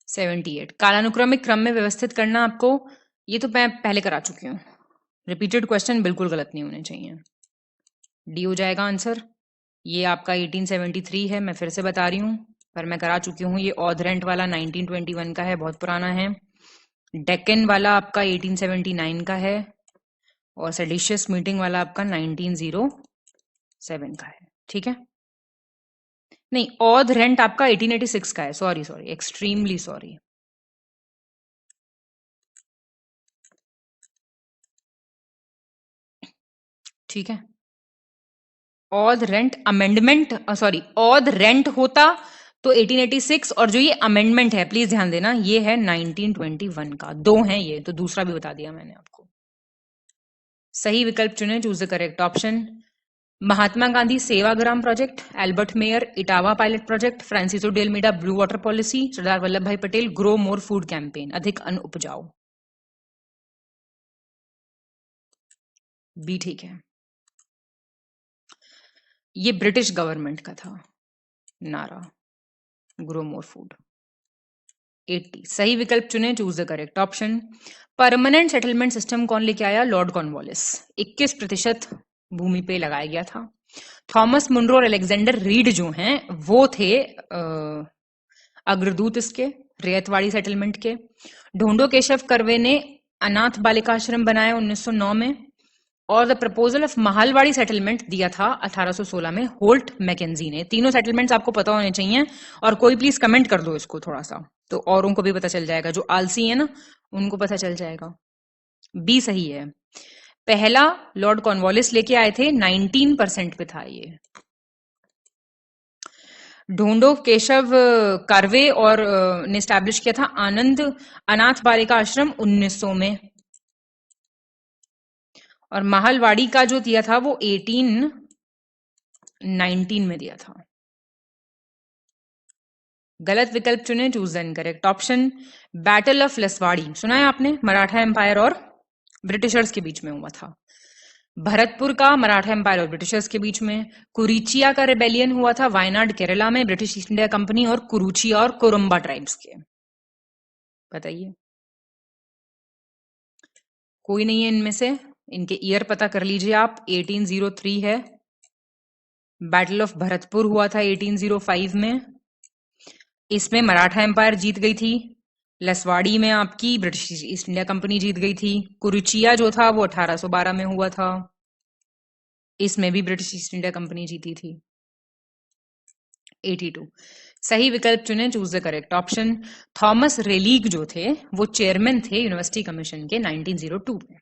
78 कालानुक्रमिक क्रम में व्यवस्थित करना आपको, ये तो मैं पहले करा चुकी हूँ, रिपीटेड क्वेश्चन बिल्कुल गलत नहीं होने चाहिए। डी हो जाएगा आंसर। ये आपका 1873 है, मैं फिर से बता रही हूँ, पर मैं करा चुकी हूँ। ये ऑध रेंट वाला 1921 का है, बहुत पुराना है। डेक्कन वाला आपका 1879 का है, और सेडिशियस मीटिंग वाला आपका 1907 का है, ठीक है। नहीं, ऑध रेंट आपका 1886 का है, सॉरी एक्सट्रीमली सॉरी। ठीक है, ऑध रेंट अमेंडमेंट, सॉरी ऑध रेंट होता तो 1886, और जो ये अमेंडमेंट है प्लीज ध्यान देना, ये है 1921 का। 2 हैं ये, तो दूसरा भी बता दिया मैंने आपको। सही विकल्प चुने, choose the correct option. Mahatma Gandhi Sevagram project, Albert Mayer Etawah pilot project, Francisco D'Almeida blue water policy, Sardar Vallabh Bhai Patel grow more food campaign, अधिक अन्न उपजाओ। बी ठीक है। ये ब्रिटिश गवर्नमेंट का था नारा, ग्रो मोर फूड। 80 सही विकल्प चुने, choose the correct option. Permanent settlement system कौन लेके आया? Lord Cornwallis. 21% भूमि पे लगाया गया था। थॉमस मुनरो और अलेक्जेंडर रीड जो हैं वो थे अग्रदूत इसके रेतवाड़ी सेटलमेंट के। ढोंडो केशव कर्वे ने अनाथ बालिका आश्रम बनाया 1909 में, और the proposal of Mahalwari settlement दिया था 1816 में होल्ट मैकेंजी ने। तीनों सेटलमेंट्स आपको पता होने चाहिए, और कोई प्लीज कमेंट कर दो इसको थोड़ा सा, तो औरों को भी पता चल जाएगा, जो आलसी है ना उनको पता चल जाएगा। बी सही है। पहला लॉर्ड कॉर्नवालिस लेके आए थे, 19% पे था ये। ढोंडो केशव कर्वे और ने स्टैब्लिश किया था आनंद अनाथ बालिका आश्रम 1900 में, और महलवाड़ी का जो दिया था वो 18 19 में दिया था। गलत विकल्प चुने, choose the incorrect option. Battle of Laswari सुना है आपने, मराठा एम्पायर और ब्रिटिशर्स के बीच में हुआ था। भरतपुर का मराठा एम्पायर और ब्रिटिशर्स के बीच में। कुरिचिया का रिबेलियन हुआ था वायनाड केरला में, ब्रिटिश ईस्ट इंडिया कंपनी और कुरुचिया और कोरम्बा ट्राइब्स के। बताइए, कोई नहीं है इनमें से? इनके ईयर पता कर लीजिए आप। 1803 है। बैटल ऑफ भरतपुर हुआ था 1805 में। इसमें मराठा एम्पायर जीत गई थी। लसवाड़ी में आपकी ब्रिटिश ईस्ट इंडिया कंपनी जीत गई थी। कुरुचिया जो था वो 1812 में हुआ था। इसमें भी ब्रिटिश ईस्ट इंडिया कंपनी जीती थी। 82 सही विकल्प चुने, choose the correct option. Thomas Raleigh जो थे वो चेयरमैन थे यूनिवर्सिटी कमीशन के 1902 में।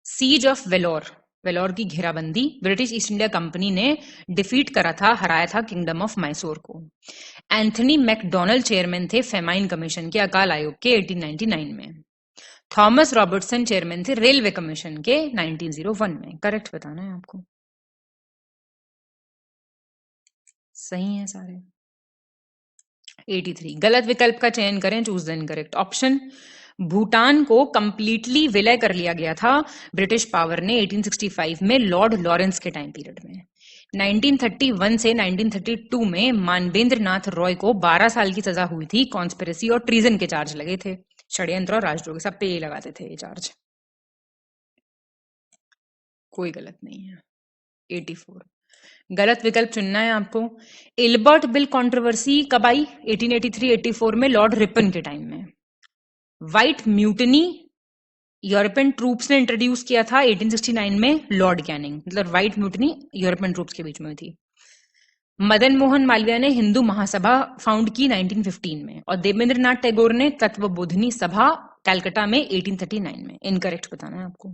सीज ऑफ वेलोर, वेलोर की घेराबंदी ब्रिटिश ईस्ट इंडिया कंपनी ने डिफीट करा था, हराया था किंगडम ऑफ मैसूर को। एंथनी मैकडोनल्ड चेयरमैन थे फेमाइन कमीशन के अकाल आयोग के 1899 में। थॉमस रॉबर्टसन चेयरमैन थे रेलवे कमीशन के 1901 में। करेक्ट बताना है आपको। सही है सारे। 83 गलत विकल्प का चयन करें, choose the incorrect option. Bhutan को कंप्लीटली विलय कर लिया गया था ब्रिटिश पावर ने 1865 में लॉर्ड लॉरेंस के टाइम पीरियड में। 1931 से 1932 में मानवेंद्र नाथ रॉय को 12 साल की सजा हुई थी। कॉन्स्पिरेसी और ट्रीजन के चार्ज लगे थे। षड्यंत्र और राजद्रोह सब पे ये लगाते थे ये चार्ज। कोई गलत नहीं है। 84 गलत विकल्प चुनना है आपको। एल्बर्ट बिल कंट्रोवर्सी कब आई? 1883-84 में लॉर्ड रिपन के टाइम में। व्हाइट म्यूटनी यूरोपियन ट्रूप्स ने इंट्रोड्यूस किया था 1869 में लॉर्ड कैनिंग। मतलब व्हाइट म्यूटनी यूरोपियन ट्रूप्स के बीच में हुई थी। मदन मोहन मालवीय ने हिंदू महासभा फाउंड की 1915 में। और देवेंद्र नाथ टैगोर ने तत्वबोधिनी सभा कलकत्ता में 1839 में। इनकरेक्ट बताना है आपको।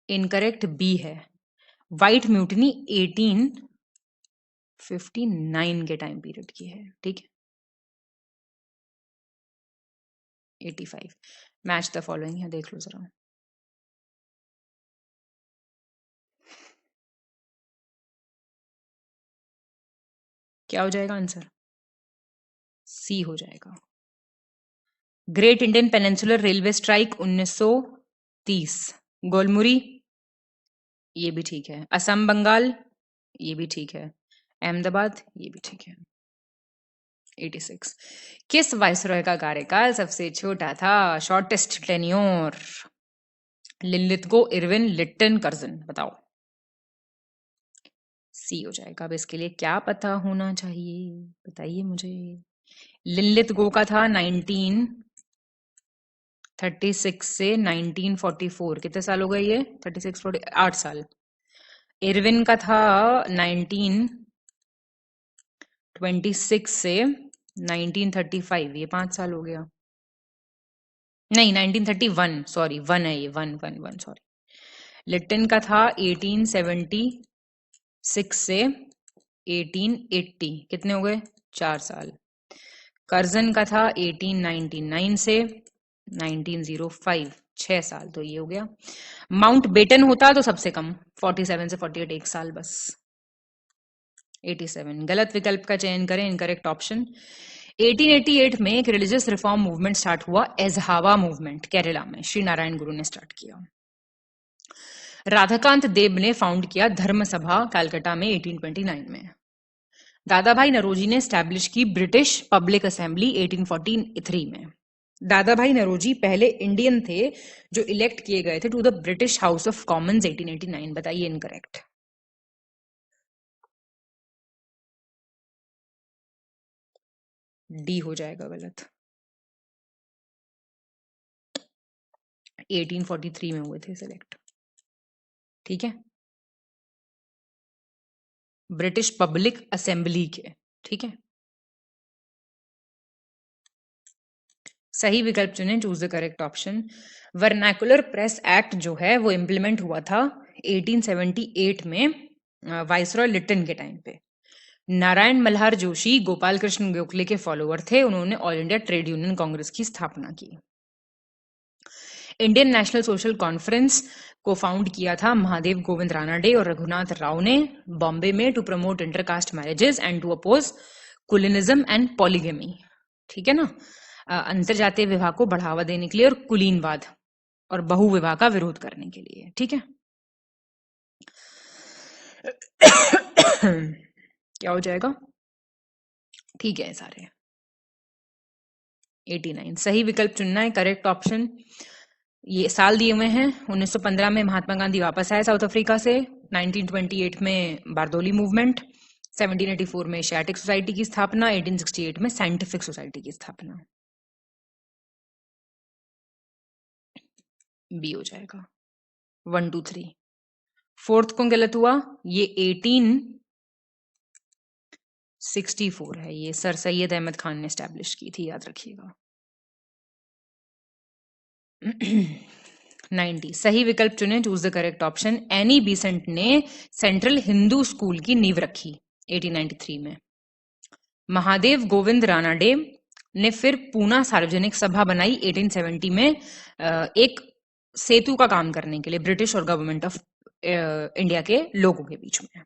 इनकरेक्ट बी है। व्हाइट म्यूटनी 1859 के टाइम पीरियड की है। ठीक है। 85 मैच द फॉलोइंग है, देख लो जरा। क्या हो जाएगा आंसर? सी हो जाएगा। Great Indian peninsular railway strike 1930। Golmuri ये भी ठीक है। असम बंगाल ये भी ठीक है। अहमदाबाद ये भी ठीक है। 86 किस वायसरॉय का कार्यकाल सबसे छोटा था? Shortest tenure. Linlithgow, Irwin, Lytton, Curzon. बताओ। सी हो जाएगा। अब इसके लिए क्या पता होना चाहिए बताइए मुझे। लिनलिथगो का था 1936 से 1944। कितने साल हो गए ये? 36 40 8 साल। इरविन का था 1926 से 1935। ये 5 साल हो गया। नहीं 1931, सॉरी 1 है ये। 1 सॉरी। लिट्टन का था 1876 से 1880। कितने हो गए? 4 साल। कर्जन का था 1899 से 1905। 6 साल। तो ये हो गया। माउंट बेटन होता तो सबसे कम 47 से 48 1 साल बस। 87 गलत विकल्प का चयन करें, इनकरेक्ट ऑप्शन। 1888 में एक रिलीजियस रिफॉर्म मूवमेंट स्टार्ट हुआ, एजहावा मूवमेंट, केरला में श्री नारायण गुरु ने स्टार्ट किया। राधाकांत देव ने फाउंड किया धर्म सभा कलकत्ता में 1829 में। दादा भाई नरोजी ने स्टैब्लिश की ब्रिटिश पब्लिक असेंबली 1843 में। दादा भाई नरोजी पहले इंडियन थे जो इलेक्ट किए गए थे to the British House of Commons 1889। बताइए इनकरेक्ट। डी हो जाएगा गलत। 1843 में हुए थे सिलेक्ट। ठीक है। ब्रिटिश पब्लिक असेंबली के। ठीक है। सही विकल्प चुने, choose the correct option. Vernacular press act जो है वो इंप्लीमेंट हुआ था 1878 में वाइसरॉय लिट्टन के टाइम पे। नारायण मल्हार जोशी गोपाल कृष्ण गोखले के फॉलोअर थे। उन्होंने all India trade union Congress की स्थापना की। इंडियन नेशनल सोशल कॉन्फ्रेंस को फाउंड किया था महादेव गोविंद रानाडे और रघुनाथ राव ने बॉम्बे में to promote intercaste marriages and to oppose kulinism and polygamy. ठीक है ना, अंतरजातीय विवाह को बढ़ावा देने के लिए और कुलीनवाद और बहु विवाह का विरोध करने के लिए। ठीक है, क्या हो जाएगा? ठीक है सारे 89 सही विकल्प चुनना है। करेक्ट ऑप्शन ये साल दिए हुए हैं। 1915 में महात्मा गांधी वापस आए साउथ अफ्रीका से, 1928 में बारदोली मूवमेंट, 1784 में एशियाटिक सोसाइटी की स्थापना, 1868 में साइंटिफिक सोसाइटी की स्थापना। बी हो जाएगा 1 2 3। फोर्थ कौन गलत हुआ? ये 1864 है, ये सर सैयद अहमद खान ने स्टैब्लिश की थी, याद रखिएगा। 90 सही विकल्प चुने, choose the correct option. Any Besant ने सेंट्रल हिंदू स्कूल की नींव रखी 1893 में। महादेव गोविंद रानाडे ने फिर पूना सार्वजनिक सभा बनाई 1870 में एक सेतु का काम करने के लिए ब्रिटिश और गवर्नमेंट ऑफ इंडिया के लोगों के बीच में।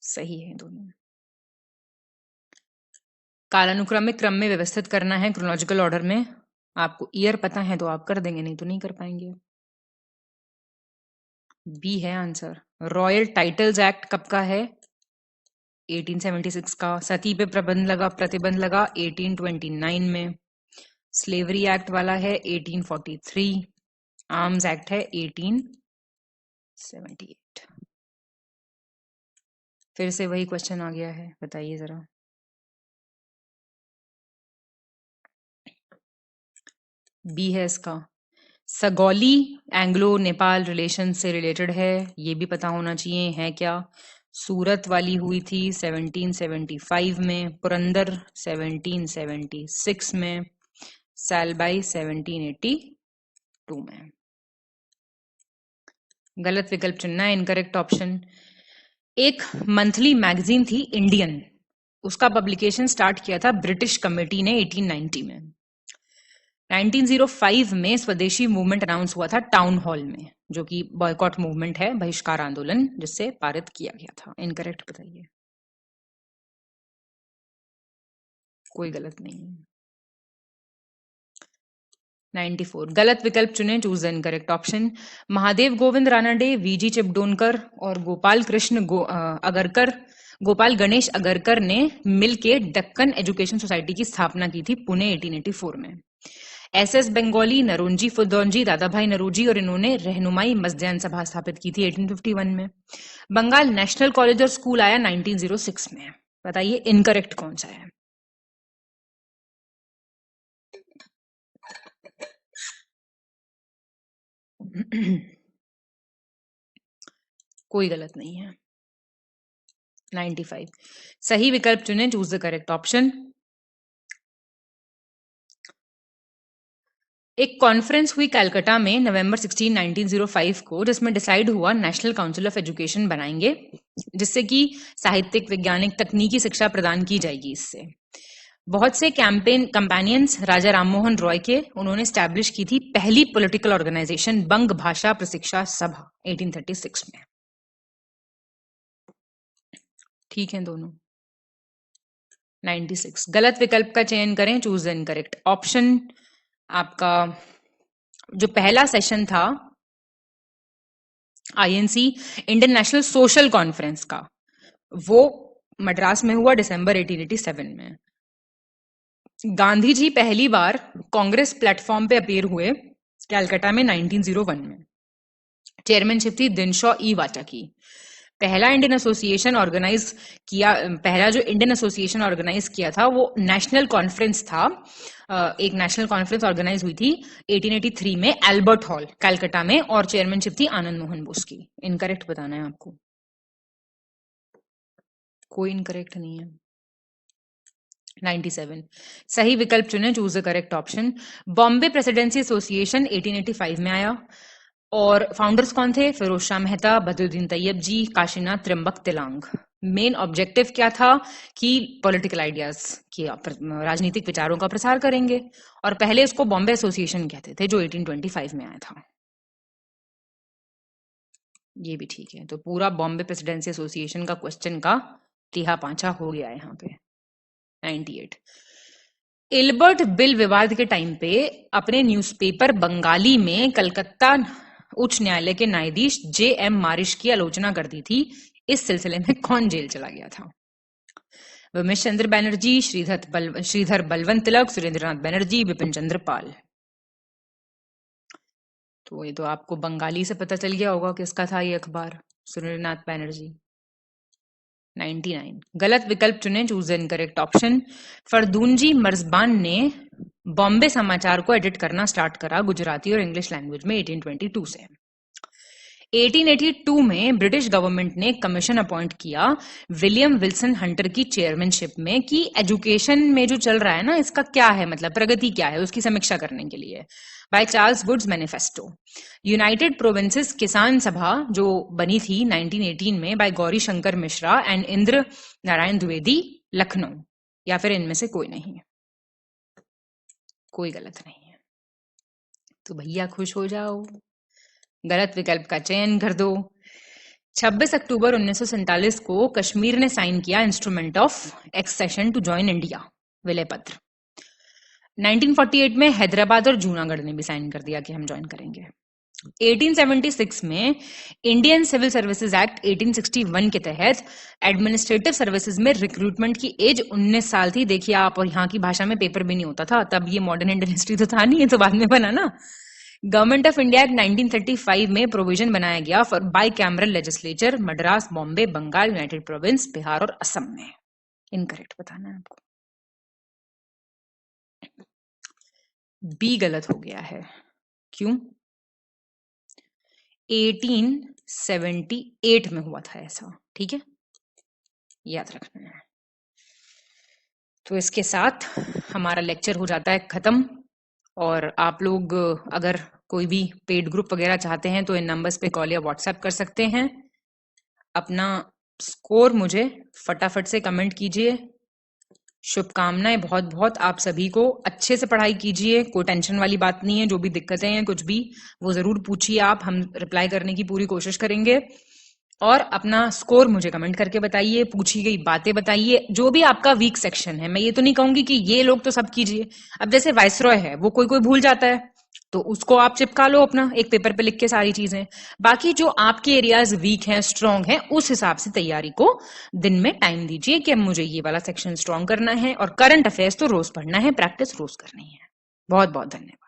सही है दोनों। कालानुक्रमिक क्रम में व्यवस्थित करना है, क्रोनोलॉजिकल ऑर्डर में। आपको ईयर पता है तो आप कर देंगे, नहीं तो नहीं कर पाएंगे। बी है आंसर। रॉयल टाइटल्स एक्ट कब का है? 1876 का। सती पे प्रतिबंध लगा 1829 में। स्लेवरी एक्ट वाला है 1843। आर्म्स एक्ट है 1878। फिर से वही क्वेश्चन आ गया है, बताइए जरा। बी है इसका। सगौली एंग्लो नेपाल रिलेशन से रिलेटेड है, ये भी पता होना चाहिए है क्या। सूरत वाली हुई थी 1775 में, पुरंदर 1776 में, सालबाई 1782 में। गलत विकल्प चुनना है, इनकरेक्ट ऑप्शन। एक मंथली मैगजीन थी इंडियन, उसका पब्लिकेशन स्टार्ट किया था ब्रिटिश कमेटी ने 1890 में। 1905 में स्वदेशी मूवमेंट अनाउंस हुआ था टाउन हॉल में, जो कि बॉयकॉट मूवमेंट है, बहिष्कार आंदोलन, जिससे पारित किया गया था। इनकरेक्ट बताइए। कोई गलत नहीं है। 94 गलत विकल्प चुने, choose the incorrect option. Mahadev Govind Ranade, V G Chiplunkar और गोपाल गणेश अगरकर ने मिलके दक्कन एजुकेशन सोसाइटी की स्थापना की थी पुणे 1884 में। एसएस बंगाली, नरोजी फुदौंजी, दादा भाई नरोजी और इन्होंने रहनुमाई मस्जिद सभा स्थापित की थी 1851 में। बंगाल नेशनल कॉलेज और स्कूल आया 1906 में। बताइए इनकरेक्ट कौन सा है? कोई गलत नहीं है। 95 सही विकल्प चुने, चूज द करेक्ट ऑप्शन। एक कॉन्फ्रेंस हुई कलकत्ता में नवंबर 16, 1905 को, जिसमें डिसाइड हुआ नेशनल काउंसिल ऑफ एजुकेशन बनाएंगे, जिससे कि साहित्यिक, वैज्ञानिक, तकनीकी शिक्षा प्रदान की जाएगी। इससे बहुत से कंपेनियंस राजा राममोहन रॉय के उन्होंने स्टैब्लिश की थी पहली पॉलिटिकल ऑर्गेनाइजेशन बंग भाषा प्रशिक्षा सभा 1836 में। ठीक है दोनों। 96 गलत विकल्प का चयन करें, चूज द इनकरेक्ट ऑप्शन। आपका जो पहला सेशन था INC Indian national social conference का, वो मद्रास में हुआ दिसंबर 1887 में। गांधी जी पहली बार कांग्रेस प्लेटफॉर्म पे अपीयर हुए कलकत्ता में 1901 में। चेयरमैनशिप थी दिनशॉ ई वाटा की। पहला जो इंडियन एसोसिएशन ऑर्गेनाइज किया था वो नेशनल कॉन्फ्रेंस था। एक नेशनल कॉन्फ्रेंस ऑर्गेनाइज हुई थी 1883 में एल्बर्ट हॉल कलकत्ता में, और चेयरमैनशिप थी आनंद मोहन बोस की। इनकरेक्ट बताना है आपको। कोई इनकरेक्ट नहीं है। 97 सही विकल्प चुने, choose the correct option. Bombay presidency association 1885 में आया, और फाउंडर्स कौन थे? फिरोज शाह मेहता, बदरुद्दीन तैयब जी, काशीनाथ त्र्यंबक तिलांग। मेन ऑब्जेक्टिव क्या था कि पॉलिटिकल आइडियाज की राजनीतिक विचारों का प्रसार करेंगे, और पहले इसको बॉम्बे एसोसिएशन कहते थे जो 1825 में आया था। ये भी ठीक है, तो पूरा बॉम्बे प्रेसिडेंसी एसोसिएशन का क्वेश्चन का टीहा पांचा हो गया यहाँ पे। 98 इल्बर्ट बिल विवाद के टाइम पे अपने न्यूज़पेपर बंगाली में कलकत्ता उच्च न्यायालय के न्यायाधीश J.M. मारिश की आलोचना कर दी थी। इस सिलसिले में कौन जेल चला गया था? रमेश चंद्र बैनर्जी, श्रीधर बलवंत तिलक, सुरेंद्रनाथ बैनर्जी, बिपिन चंद्र पाल। तो ये तो आपको बंगाली से पता चल गया होगा किसका था ये अखबार, सुरेंद्रनाथ बैनर्जी। 99 गलत विकल्प चुने, चूज इनकरेक्ट ऑप्शन। फरदूनजी मर्जबान ने बॉम्बे समाचार को एडिट करना स्टार्ट करा गुजराती और इंग्लिश लैंग्वेज में 1822 से। 1882 में ब्रिटिश गवर्नमेंट ने कमीशन अपॉइंट किया विलियम विल्सन हंटर की चेयरमैनशिप में कि एजुकेशन में जो चल रहा है ना इसका क्या है, मतलब प्रगति क्या है, उसकी समीक्षा करने के लिए। By Charles Woods manifesto. United Provinces Kisan Sabha जो बनी थी 1918 में बाय गौरी शंकर मिश्रा एंड इंद्र नारायण द्विवेदी, लखनऊ, या फिर इनमें से कोई नहीं है, कोई गलत नहीं है। तो भैया खुश हो जाओ, गलत विकल्प का चयन कर दो। 26 अक्टूबर 1947 को कश्मीर ने साइन किया instrument of accession to join India, विलय पत्र। 1948 में हैदराबाद और जूनागढ़ ने भी साइन कर दिया कि हम ज्वाइन करेंगे। 1876 में इंडियन सिविल सर्विसेज एक्ट 1861 के तहत एडमिनिस्ट्रेटिव सर्विसेज में रिक्रूटमेंट की एज 19 साल थी। देखिए आप, और यहाँ की भाषा में पेपर भी नहीं होता था तब, ये मॉडर्न इंडियन हिस्ट्री तो था नहीं, ये तो बाद में बना ना। गवर्नमेंट ऑफ इंडिया एक्ट 1935 में प्रोविजन बनाया गया for bicameral legislature Madras, Bombay, Bengal, United Province, Bihar और असम में। इनकरेक्ट बताना है आपको। बी गलत हो गया है, क्यों? 1878 में हुआ था ऐसा, ठीक है, याद रखना है। तो इसके साथ हमारा लेक्चर हो जाता है खत्म, और आप लोग अगर कोई भी पेड ग्रुप वगैरह चाहते हैं तो इन नंबर्स पे कॉल या व्हाट्सएप कर सकते हैं। अपना स्कोर मुझे फटाफट से कमेंट कीजिए। शुभकामनाएं बहुत बहुत आप सभी को, अच्छे से पढ़ाई कीजिए, कोई टेंशन वाली बात नहीं है। जो भी दिक्कतें हैं कुछ भी वो जरूर पूछिए आप, हम रिप्लाई करने की पूरी कोशिश करेंगे। और अपना स्कोर मुझे कमेंट करके बताइए, पूछी गई बातें बताइए, जो भी आपका वीक सेक्शन है। मैं ये तो नहीं कहूंगी कि ये लोग तो सब कीजिए। अब जैसे वाइसरॉय है, वो कोई कोई भूल जाता है, तो उसको आप चिपका लो अपना एक पेपर पे लिख के सारी चीजें। बाकी जो आपके एरियाज वीक हैं, स्ट्रांग हैं, उस हिसाब से तैयारी को दिन में टाइम दीजिए कि अब मुझे ये वाला सेक्शन स्ट्रांग करना है। और करंट अफेयर्स तो रोज पढ़ना है, प्रैक्टिस रोज करनी है। बहुत बहुत धन्यवाद।